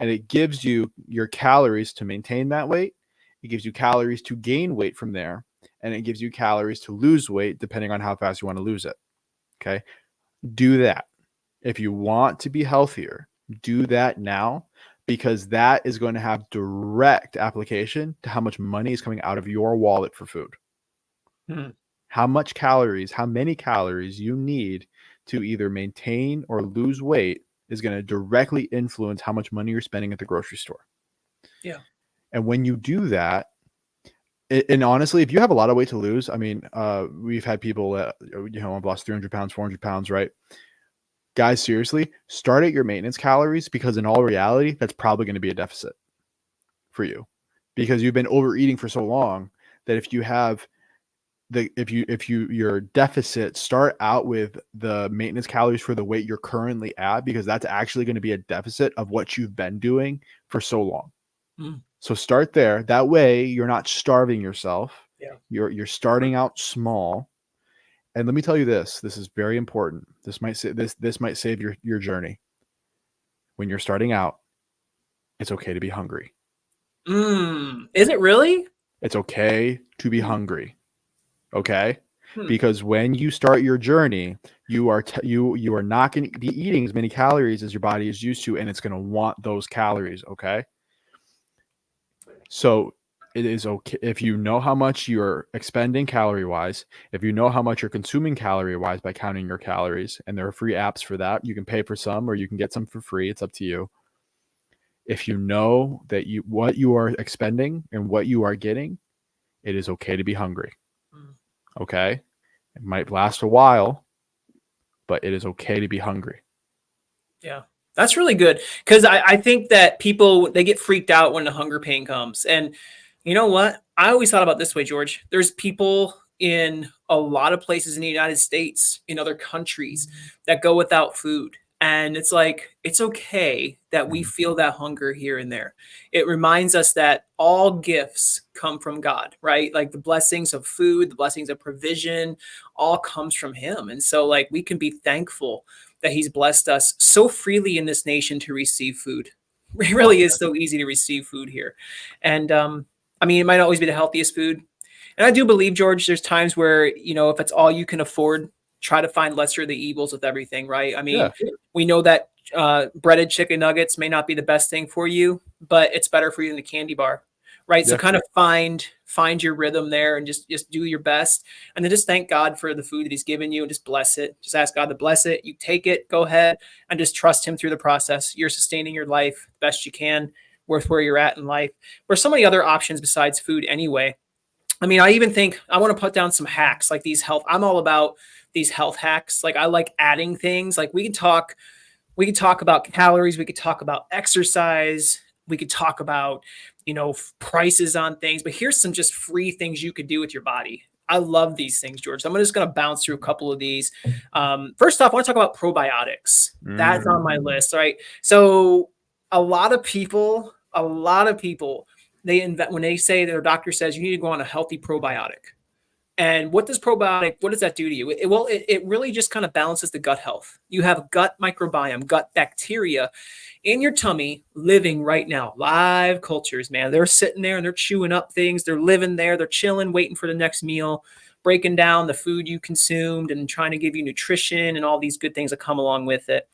and it gives you your calories to maintain that weight. It gives you calories to gain weight from there, and it gives you calories to lose weight depending on how fast you want to lose it. Okay. Do that. If you want to be healthier, do that now, because that is going to have direct application to how much money is coming out of your wallet for food. How many calories you need to either maintain or lose weight is going to directly influence how much money you're spending at the grocery store. Yeah. And when you do that, and honestly, if you have a lot of weight to lose, I mean, we've had people that, have lost 300 pounds, 400 pounds, right? Guys, seriously, start at your maintenance calories, because in all reality, that's probably going to be a deficit for you, because you've been overeating for so long that if you have your deficit, start out with the maintenance calories for the weight you're currently at, because that's actually going to be a deficit of what you've been doing for so long. So start there. That way you're not starving yourself. Yeah. You're starting out small. And let me tell you this is very important. This might save your journey. When you're starting out, it's okay to be hungry. Is it really? It's okay to be hungry. Okay? Because when you start your journey, you are not going to be eating as many calories as your body is used to, and it's going to want those calories. Okay? So it is okay if you know how much you're expending calorie wise, if you know how much you're consuming calorie wise by counting your calories, and there are free apps for that. You can pay for some or you can get some for free. It's up to you. If you know that what you are expending and what you are getting, it is okay to be hungry. Okay? It might last a while, but it is okay to be hungry. Yeah. That's really good, because I think that people, they get freaked out when the hunger pain comes. And you know what? I always thought about this way, George. There's people in a lot of places in the United States, in other countries, that go without food. And it's like, it's okay that we feel that hunger here and there. It reminds us that all gifts come from God, right? Like the blessings of food, the blessings of provision, all comes from Him. And so, like, we can be thankful that He's blessed us so freely in this nation to receive food. It really is so easy to receive food here. And I mean, it might not always be the healthiest food. And I do believe, George, there's times where, if it's all you can afford, try to find lesser of the evils with everything, right? I mean, we know that breaded chicken nuggets may not be the best thing for you, but it's better for you than a candy bar, right? So kind of find your rhythm there, and just do your best, and then just thank God for the food that He's given you, and just bless it. Just ask God to bless it. You take it, go ahead, and just trust Him through the process. You're sustaining your life the best you can with where you're at in life. There's so many other options besides food anyway. I mean, I even think I want to put down some hacks like these health. I'm all about these health hacks. Like, I like adding things. Like, we could talk about calories. We could talk about exercise. We could talk about, prices on things, but here's some just free things you could do with your body. I love these things, George. So I'm just going to bounce through a couple of these. First off, I want to talk about probiotics. That's on my list, right? So a lot of people, when they say their doctor says you need to go on a healthy probiotic. And what does that do to you? It really just kind of balances the gut health. You have gut microbiome, gut bacteria in your tummy living right now. Live cultures, man. They're sitting there and they're chewing up things. They're living there. They're chilling, waiting for the next meal, breaking down the food you consumed and trying to give you nutrition and all these good things that come along with it.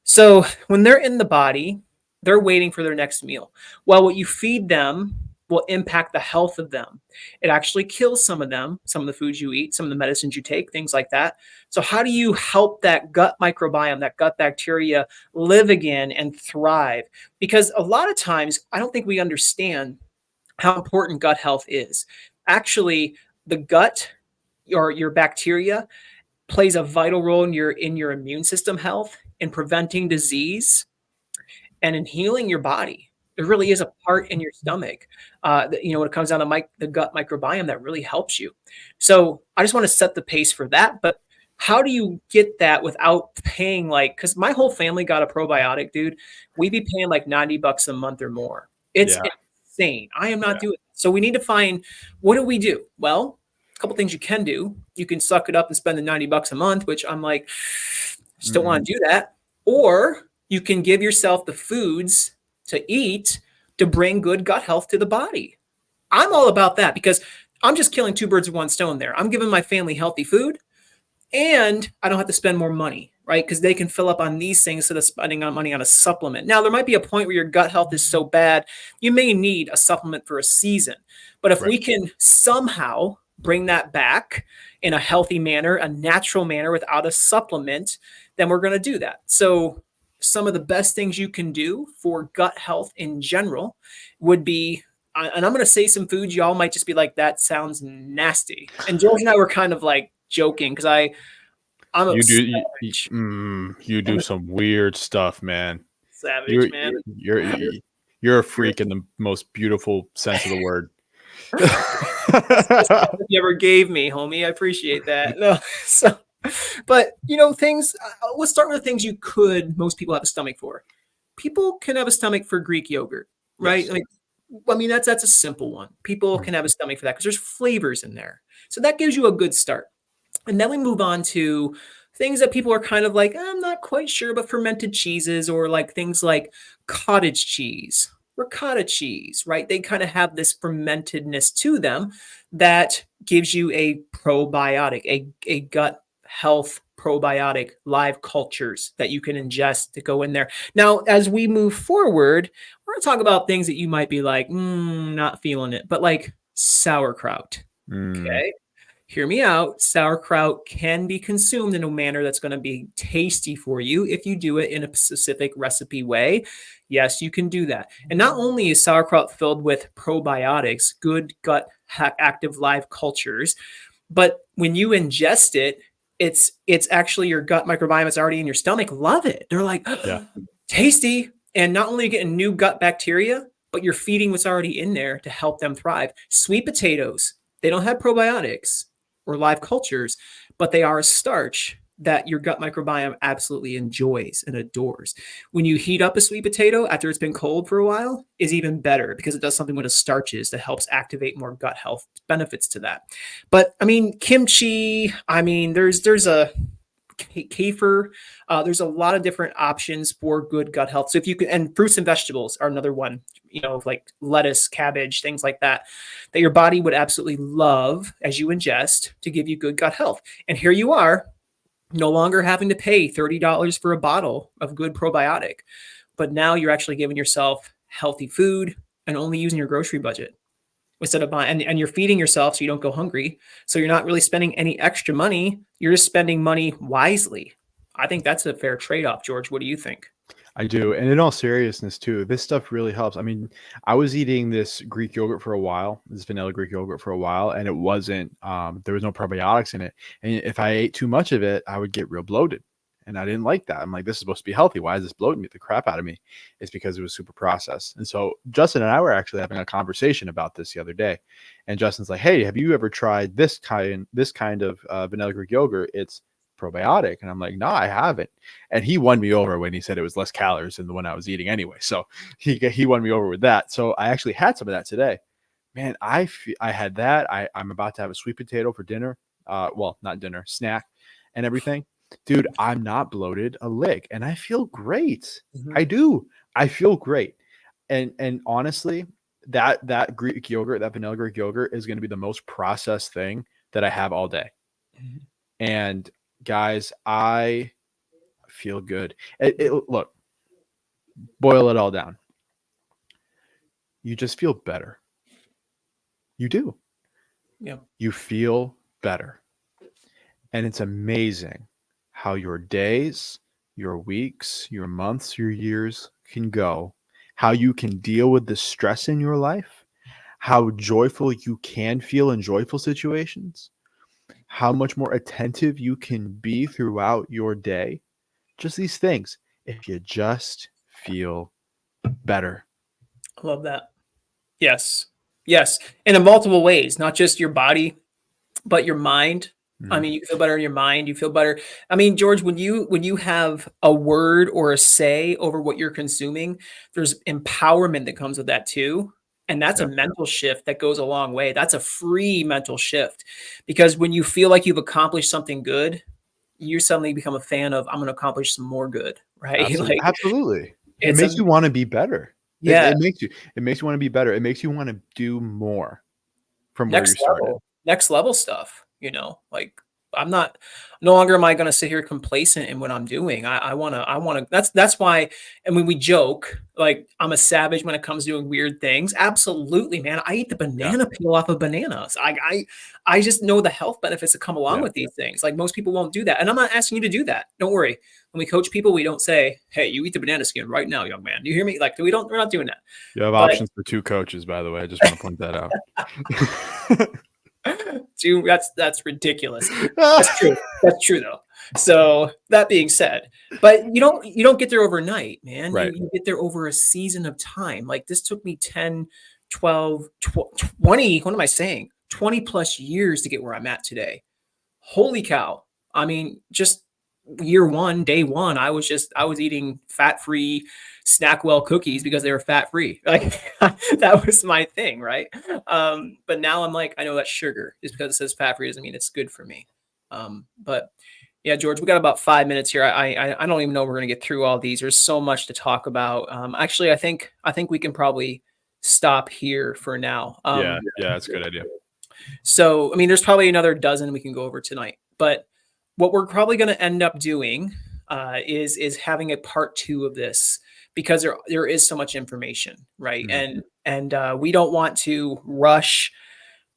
So when they're in the body, they're waiting for their next meal. Well, what you feed them will impact the health of them. It actually kills some of the foods you eat, some of the medicines you take, things like that. So how do you help that gut microbiome, that gut bacteria live again and thrive? Because a lot of times, I don't think we understand how important gut health is. Actually, the gut, or your bacteria, plays a vital role in your immune system health, in preventing disease, and in healing your body. There really is a part in your stomach, when it comes down to the gut microbiome, that really helps you. So I just want to set the pace for that. But how do you get that without paying, because my whole family got a probiotic, dude. We'd be paying like $90 a month or more. It's insane. I am not doing it. So we need to find, what do we do? Well, a couple things you can do. You can suck it up and spend the $90 a month, which I'm like, just don't want to do that. Or you can give yourself the foods to eat to bring good gut health to the body. I'm all about that because I'm just killing two birds with one stone there. I'm giving my family healthy food and I don't have to spend more money, right? Because they can fill up on these things instead of spending on money on a supplement. Now, there might be a point where your gut health is so bad, you may need a supplement for a season. But if we can somehow bring that back in a healthy manner, a natural manner without a supplement, then we're going to do that. So some of the best things you can do for gut health in general would be, and I'm going to say some foods, y'all might just be like, that sounds nasty. And George and I were kind of like joking because I'm you savage. You do some weird stuff, man. Savage, man. You're a freak in the most beautiful sense of the word. You ever gave me, homie. I appreciate that. No, so, but things. Let's start with the things most people have a stomach for. People can have a stomach for Greek yogurt, right? Yes. I mean that's a simple one. People can have a stomach for that because there's flavors in there. So that gives you a good start. And then we move on to things that people are kind of like, I'm not quite sure, but fermented cheeses or like things like cottage cheese, ricotta cheese, right? They kind of have this fermentedness to them that gives you a probiotic, a gut health probiotic, live cultures that you can ingest to go in there. Now, as we move forward, we're going to talk about things that you might be like, not feeling it, but like sauerkraut. Okay. Hear me out. Sauerkraut can be consumed in a manner that's going to be tasty for you if you do it in a specific recipe way. Yes, you can do that. And not only is sauerkraut filled with probiotics, good gut active live cultures, but when you ingest it, it's actually your gut microbiome that's already in your stomach. Love it. They're like, tasty. And not only are you getting new gut bacteria, but you're feeding what's already in there to help them thrive. Sweet potatoes, they don't have probiotics or live cultures, but they are a starch that your gut microbiome absolutely enjoys and adores. When you heat up a sweet potato after it's been cold for a while is even better because it does something with the starches that helps activate more gut health benefits to that. But I mean, kimchi, there's a kefir. There's a lot of different options for good gut health. So if you can, and fruits and vegetables are another one, like lettuce, cabbage, things like that your body would absolutely love as you ingest to give you good gut health. And here you are, no longer having to pay $30 for a bottle of good probiotic, but now you're actually giving yourself healthy food and only using your grocery budget instead of buying, and you're feeding yourself so you don't go hungry. So you're not really spending any extra money. You're just spending money wisely. I think that's a fair trade-off. George, what do you think? I do. And in all seriousness too, this stuff really helps. I mean, I was eating this Greek yogurt for a while, this vanilla Greek yogurt for a while, and it wasn't, there was no probiotics in it. And if I ate too much of it, I would get real bloated. And I didn't like that. I'm like, this is supposed to be healthy. Why is this bloating me the crap out of me? It's because it was super processed. And so Justin and I were actually having a conversation about this the other day. And Justin's like, hey, have you ever tried this kind of vanilla Greek yogurt? It's probiotic. And I'm like, no, I haven't. And he won me over when he said it was less calories than the one I was eating anyway. So he won me over with that. So I actually had some of that today. Man, I had that. I'm about to have a sweet potato for dinner. Well, not dinner, snack and everything. Dude, I'm not bloated a lick and I feel great. I do. I feel great. And honestly, that Greek yogurt, that vanilla Greek yogurt is going to be the most processed thing that I have all day. And guys, I feel good. Look, boil it all down. You just feel better. You do. Yeah. You feel better. And it's amazing how your days, your weeks, your months, your years can go, how you can deal with the stress in your life, how joyful you can feel in joyful situations, how much more attentive you can be throughout your day. Just these things, if you just feel better. I love that. Yes. And in multiple ways, not just your body, but your mind. I mean, you feel better in your mind. You feel better. I mean, George, when you have a word or a say over what you're consuming, there's empowerment that comes with that too. And that's a mental shift that goes a long way. That's a free mental shift, because when you feel like you've accomplished something good, you suddenly become a fan of, I'm going to accomplish some more good, right? Absolutely. Like Absolutely. It it's makes you want to be better. yeah, It makes you want to be better. It makes you want to do more from where you next started. next level stuff, like I'm not, no longer am I going to sit here complacent in what I'm doing. I want to, that's why. And when we joke, like I'm a savage when it comes to doing weird things. Absolutely, man. I eat the banana peel off of bananas. I just know the health benefits that come along with these things. Like most people won't do that. And I'm not asking you to do that. Don't worry. When we coach people, we don't say, hey, you eat the banana skin right now, young man. Do you hear me? Like we're not doing that. You have options for 2 coaches, by the way. I just want to point that out. Dude, that's ridiculous. That's true. That's true though. So that being said, but you don't get there overnight, man. Right. You get there over a season of time. Like this took me 10, 12, 20, what am I saying? 20 plus years to get where I'm at today. Holy cow. I mean, just year one, day one, I was eating fat-free Snackwell cookies because they were fat-free. Like that was my thing, right? But now I'm like, I know that's sugar. Just because it says fat-free doesn't mean it's good for me. But yeah, George, we got about 5 minutes here. I don't even know we're gonna get through all these. There's so much to talk about. Actually, I think we can probably stop here for now. Yeah, that's a good idea. So, I mean, there's probably another dozen we can go over tonight, but what we're probably going to end up doing is having a part 2 of this, because there is so much information, right? Mm-hmm. And we don't want to rush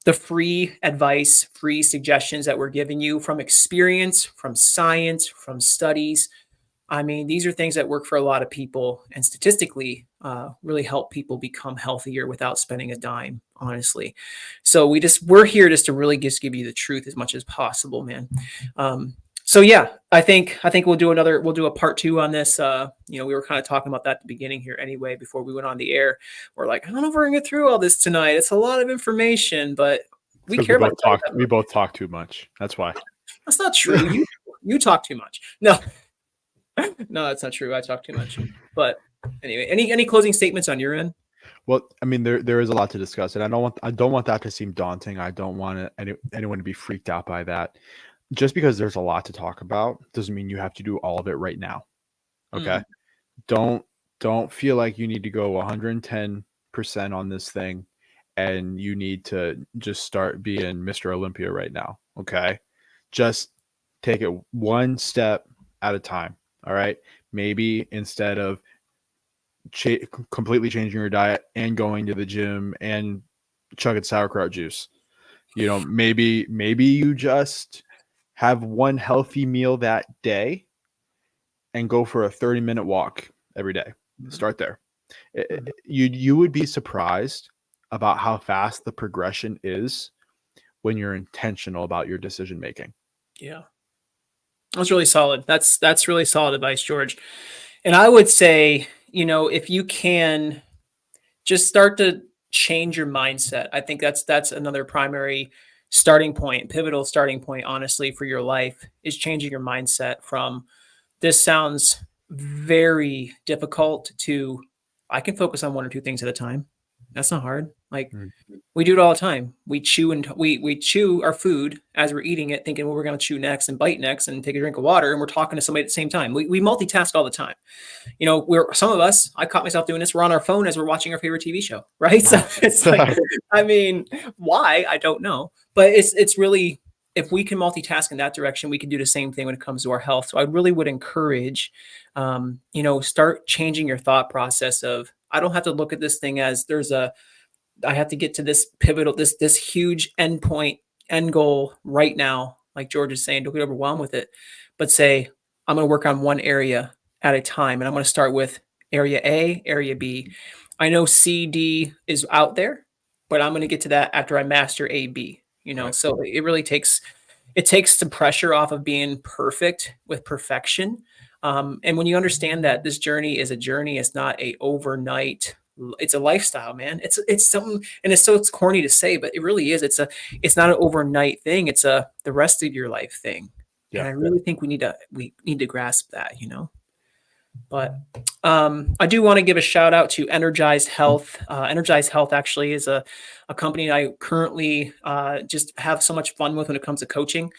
the free advice, free suggestions that we're giving you from experience, from science, from studies. I mean, these are things that work for a lot of people, and statistically really help people become healthier without spending a dime, honestly. So we're here just to really just give you the truth as much as possible, man. So yeah, I think we'll do a part 2 on this. We were kind of talking about that at the beginning here anyway, before we went on the air. We're like, I don't know if we're gonna get through all this tonight. It's a lot of information, but we care about we both talk too much. That's why. That's not true. You talk too much. No. No, that's not true. I talk too much. But anyway, any closing statements on your end? Well, I mean, there is a lot to discuss, and I don't want that to seem daunting. I don't want anyone to be freaked out by that. Just because there's a lot to talk about doesn't mean you have to do all of it right now. Okay. Don't feel like you need to go 110% on this thing and you need to just start being Mr. Olympia right now. Okay. Just take it one step at a time. All right. Maybe instead of completely changing your diet and going to the gym and chugging sauerkraut juice, maybe you just have one healthy meal that day and go for a 30-minute walk every day. Start there. You would be surprised about how fast the progression is when you're intentional about your decision making. Yeah. That's really solid. That's really solid advice, George. And I would say, if you can just start to change your mindset, I think that's another primary starting point, pivotal starting point, honestly, for your life, is changing your mindset from, this sounds very difficult, to, I can focus on 1 or 2 things at a time. That's not hard. Like we do it all the time. We chew and we chew our food as we're eating it, thinking, well, we're going to chew next and bite next and take a drink of water. And we're talking to somebody at the same time. We multitask all the time. Some of us, I caught myself doing this. We're on our phone as we're watching our favorite TV show. Right. So it's like, I mean, why? I don't know, but it's really, if we can multitask in that direction, we can do the same thing when it comes to our health. So I really would encourage, start changing your thought process of, I don't have to look at this thing as I have to get to this pivotal, this huge end goal right now. Like George is saying, don't get overwhelmed with it, but say, I'm going to work on one area at a time. And I'm going to start with area A, area B. I know C, D is out there, but I'm going to get to that after I master A, B, Right. So it really takes some pressure off of being perfect with perfection. And when you understand that this journey is a journey, it's not a overnight, it's a lifestyle, man. It's something, and it's corny to say, but it really is. It's not an overnight thing. It's the rest of your life thing. Yeah. And I really think we need to grasp that, But I do want to give a shout out to Energized Health. Energized Health actually is a company I currently just have so much fun with when it comes to coaching.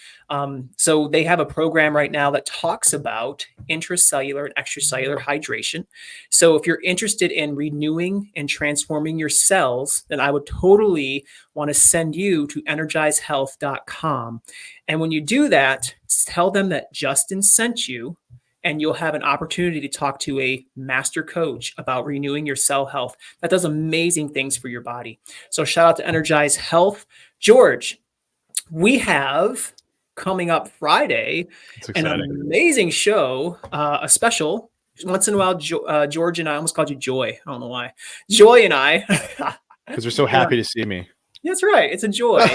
So they have a program right now that talks about intracellular and extracellular hydration. So if you're interested in renewing and transforming your cells, then I would totally want to send you to energizedhealth.com. And when you do that, tell them that Justin sent you, and you'll have an opportunity to talk to a master coach about renewing your cell health. That does amazing things for your body. So shout out to Energized Health. George, we have coming up Friday an amazing show, a special. Once in a while, George and I almost called you Joy. I don't know why. Joy and I. Because they're so happy to see me. That's right. It's a joy,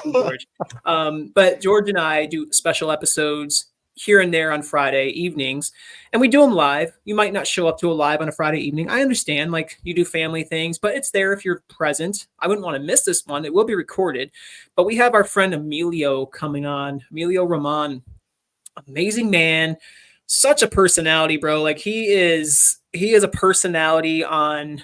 George. But George and I do special episodes here and there on Friday evenings, and we do them live. You might not show up to a live on a Friday evening. I understand, like you do family things, but it's there if you're present. I wouldn't want to miss this one. It will be recorded, but we have our friend Emilio coming on. Emilio Roman, amazing man, such a personality, bro. Like he is a personality on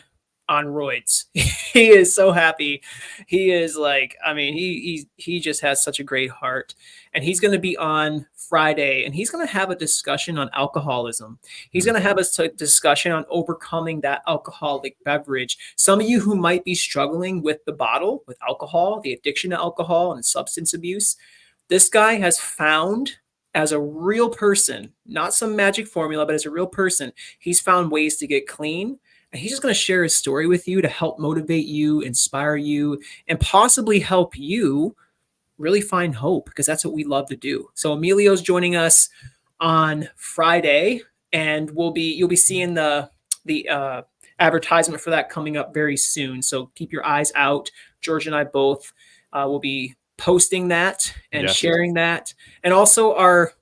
roids. He is so happy. He is like, I mean, he just has such a great heart, and he's going to be on Friday, and he's going to have a discussion on alcoholism. He's going to have a discussion on overcoming that alcoholic beverage. Some of you who might be struggling with the bottle, with alcohol, the addiction to alcohol and substance abuse, this guy has found, as a real person, not some magic formula, but as a real person, he's found ways to get clean. And he's just going to share his story with you to help motivate you, inspire you, and possibly help you really find hope, because that's what we love to do. So Emilio's joining us on Friday, and you'll be seeing the advertisement for that coming up very soon. So keep your eyes out. George and I both will be posting that and sharing that, and also our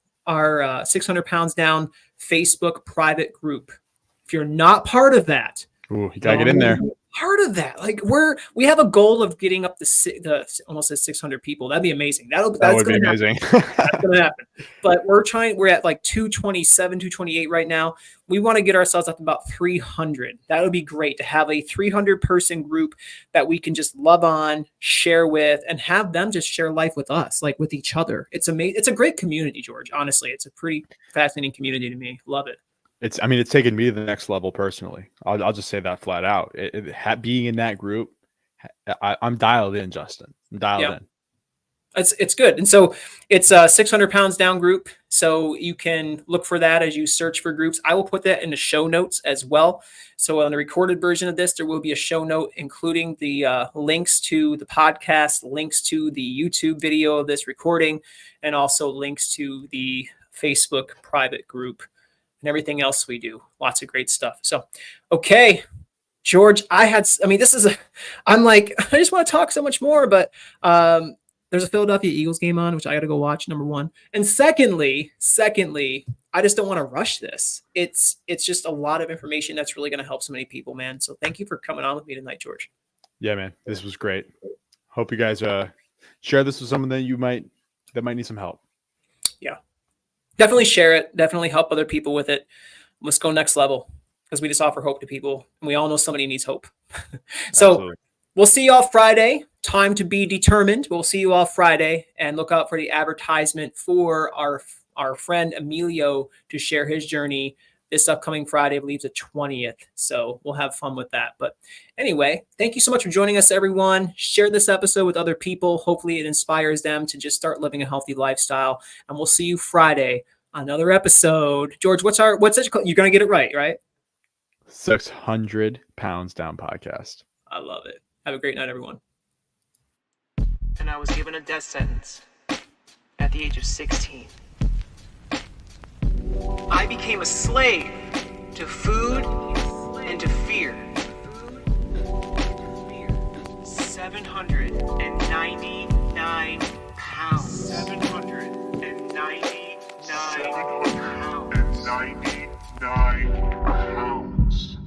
600 pounds down Facebook private group. If you're not part of that, you gotta get in there. Part of that, like we have a goal of getting up the almost at 600 people. That'd be amazing. That would be amazing. That's gonna happen. But we're at like 227, 228 right now. We want to get ourselves up to about 300. That would be great to have a 300 person group that we can just love on, share with, and have them just share life with us, like with each other. It's amazing. It's a great community, George. Honestly, it's a pretty fascinating community to me. Love it. It's taken me to the next level personally. I'll just say that flat out. Being in that group, I'm dialed in, Justin. I'm dialed in. It's good. And so it's a 600 pounds down group. So you can look for that as you search for groups. I will put that in the show notes as well. So on the recorded version of this, there will be a show note, including the links to the podcast, links to the YouTube video of this recording, and also links to the Facebook private group and everything else we do. Lots of great stuff. So, okay, George, I'm like, I just want to talk so much more, but there's a Philadelphia Eagles game on, which I got to go watch, number one. And secondly, I just don't want to rush this. It's just a lot of information that's really going to help so many people, man. So thank you for coming on with me tonight, George. Yeah, man, this was great. Hope you guys share this with someone that might need some help. Yeah. Definitely share it. Definitely help other people with it. Let's go next level, because we just offer hope to people, and we all know somebody needs hope. So Absolutely. We'll see you all Friday. Time to be determined. We'll see you all Friday, and look out for the advertisement for our friend Emilio to share his journey this upcoming Friday. I believe the 20th. So we'll have fun with that. But anyway, thank you so much for joining us, everyone. Share this episode with other people. Hopefully it inspires them to just start living a healthy lifestyle. And we'll see you Friday on another episode. George, what's it called? You're going to get it right? 600 Pounds Down podcast. I love it. Have a great night, everyone. And I was given a death sentence at the age of 16. I became a slave to food and to fear. 799 pounds. 799 pounds.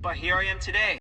But here I am today.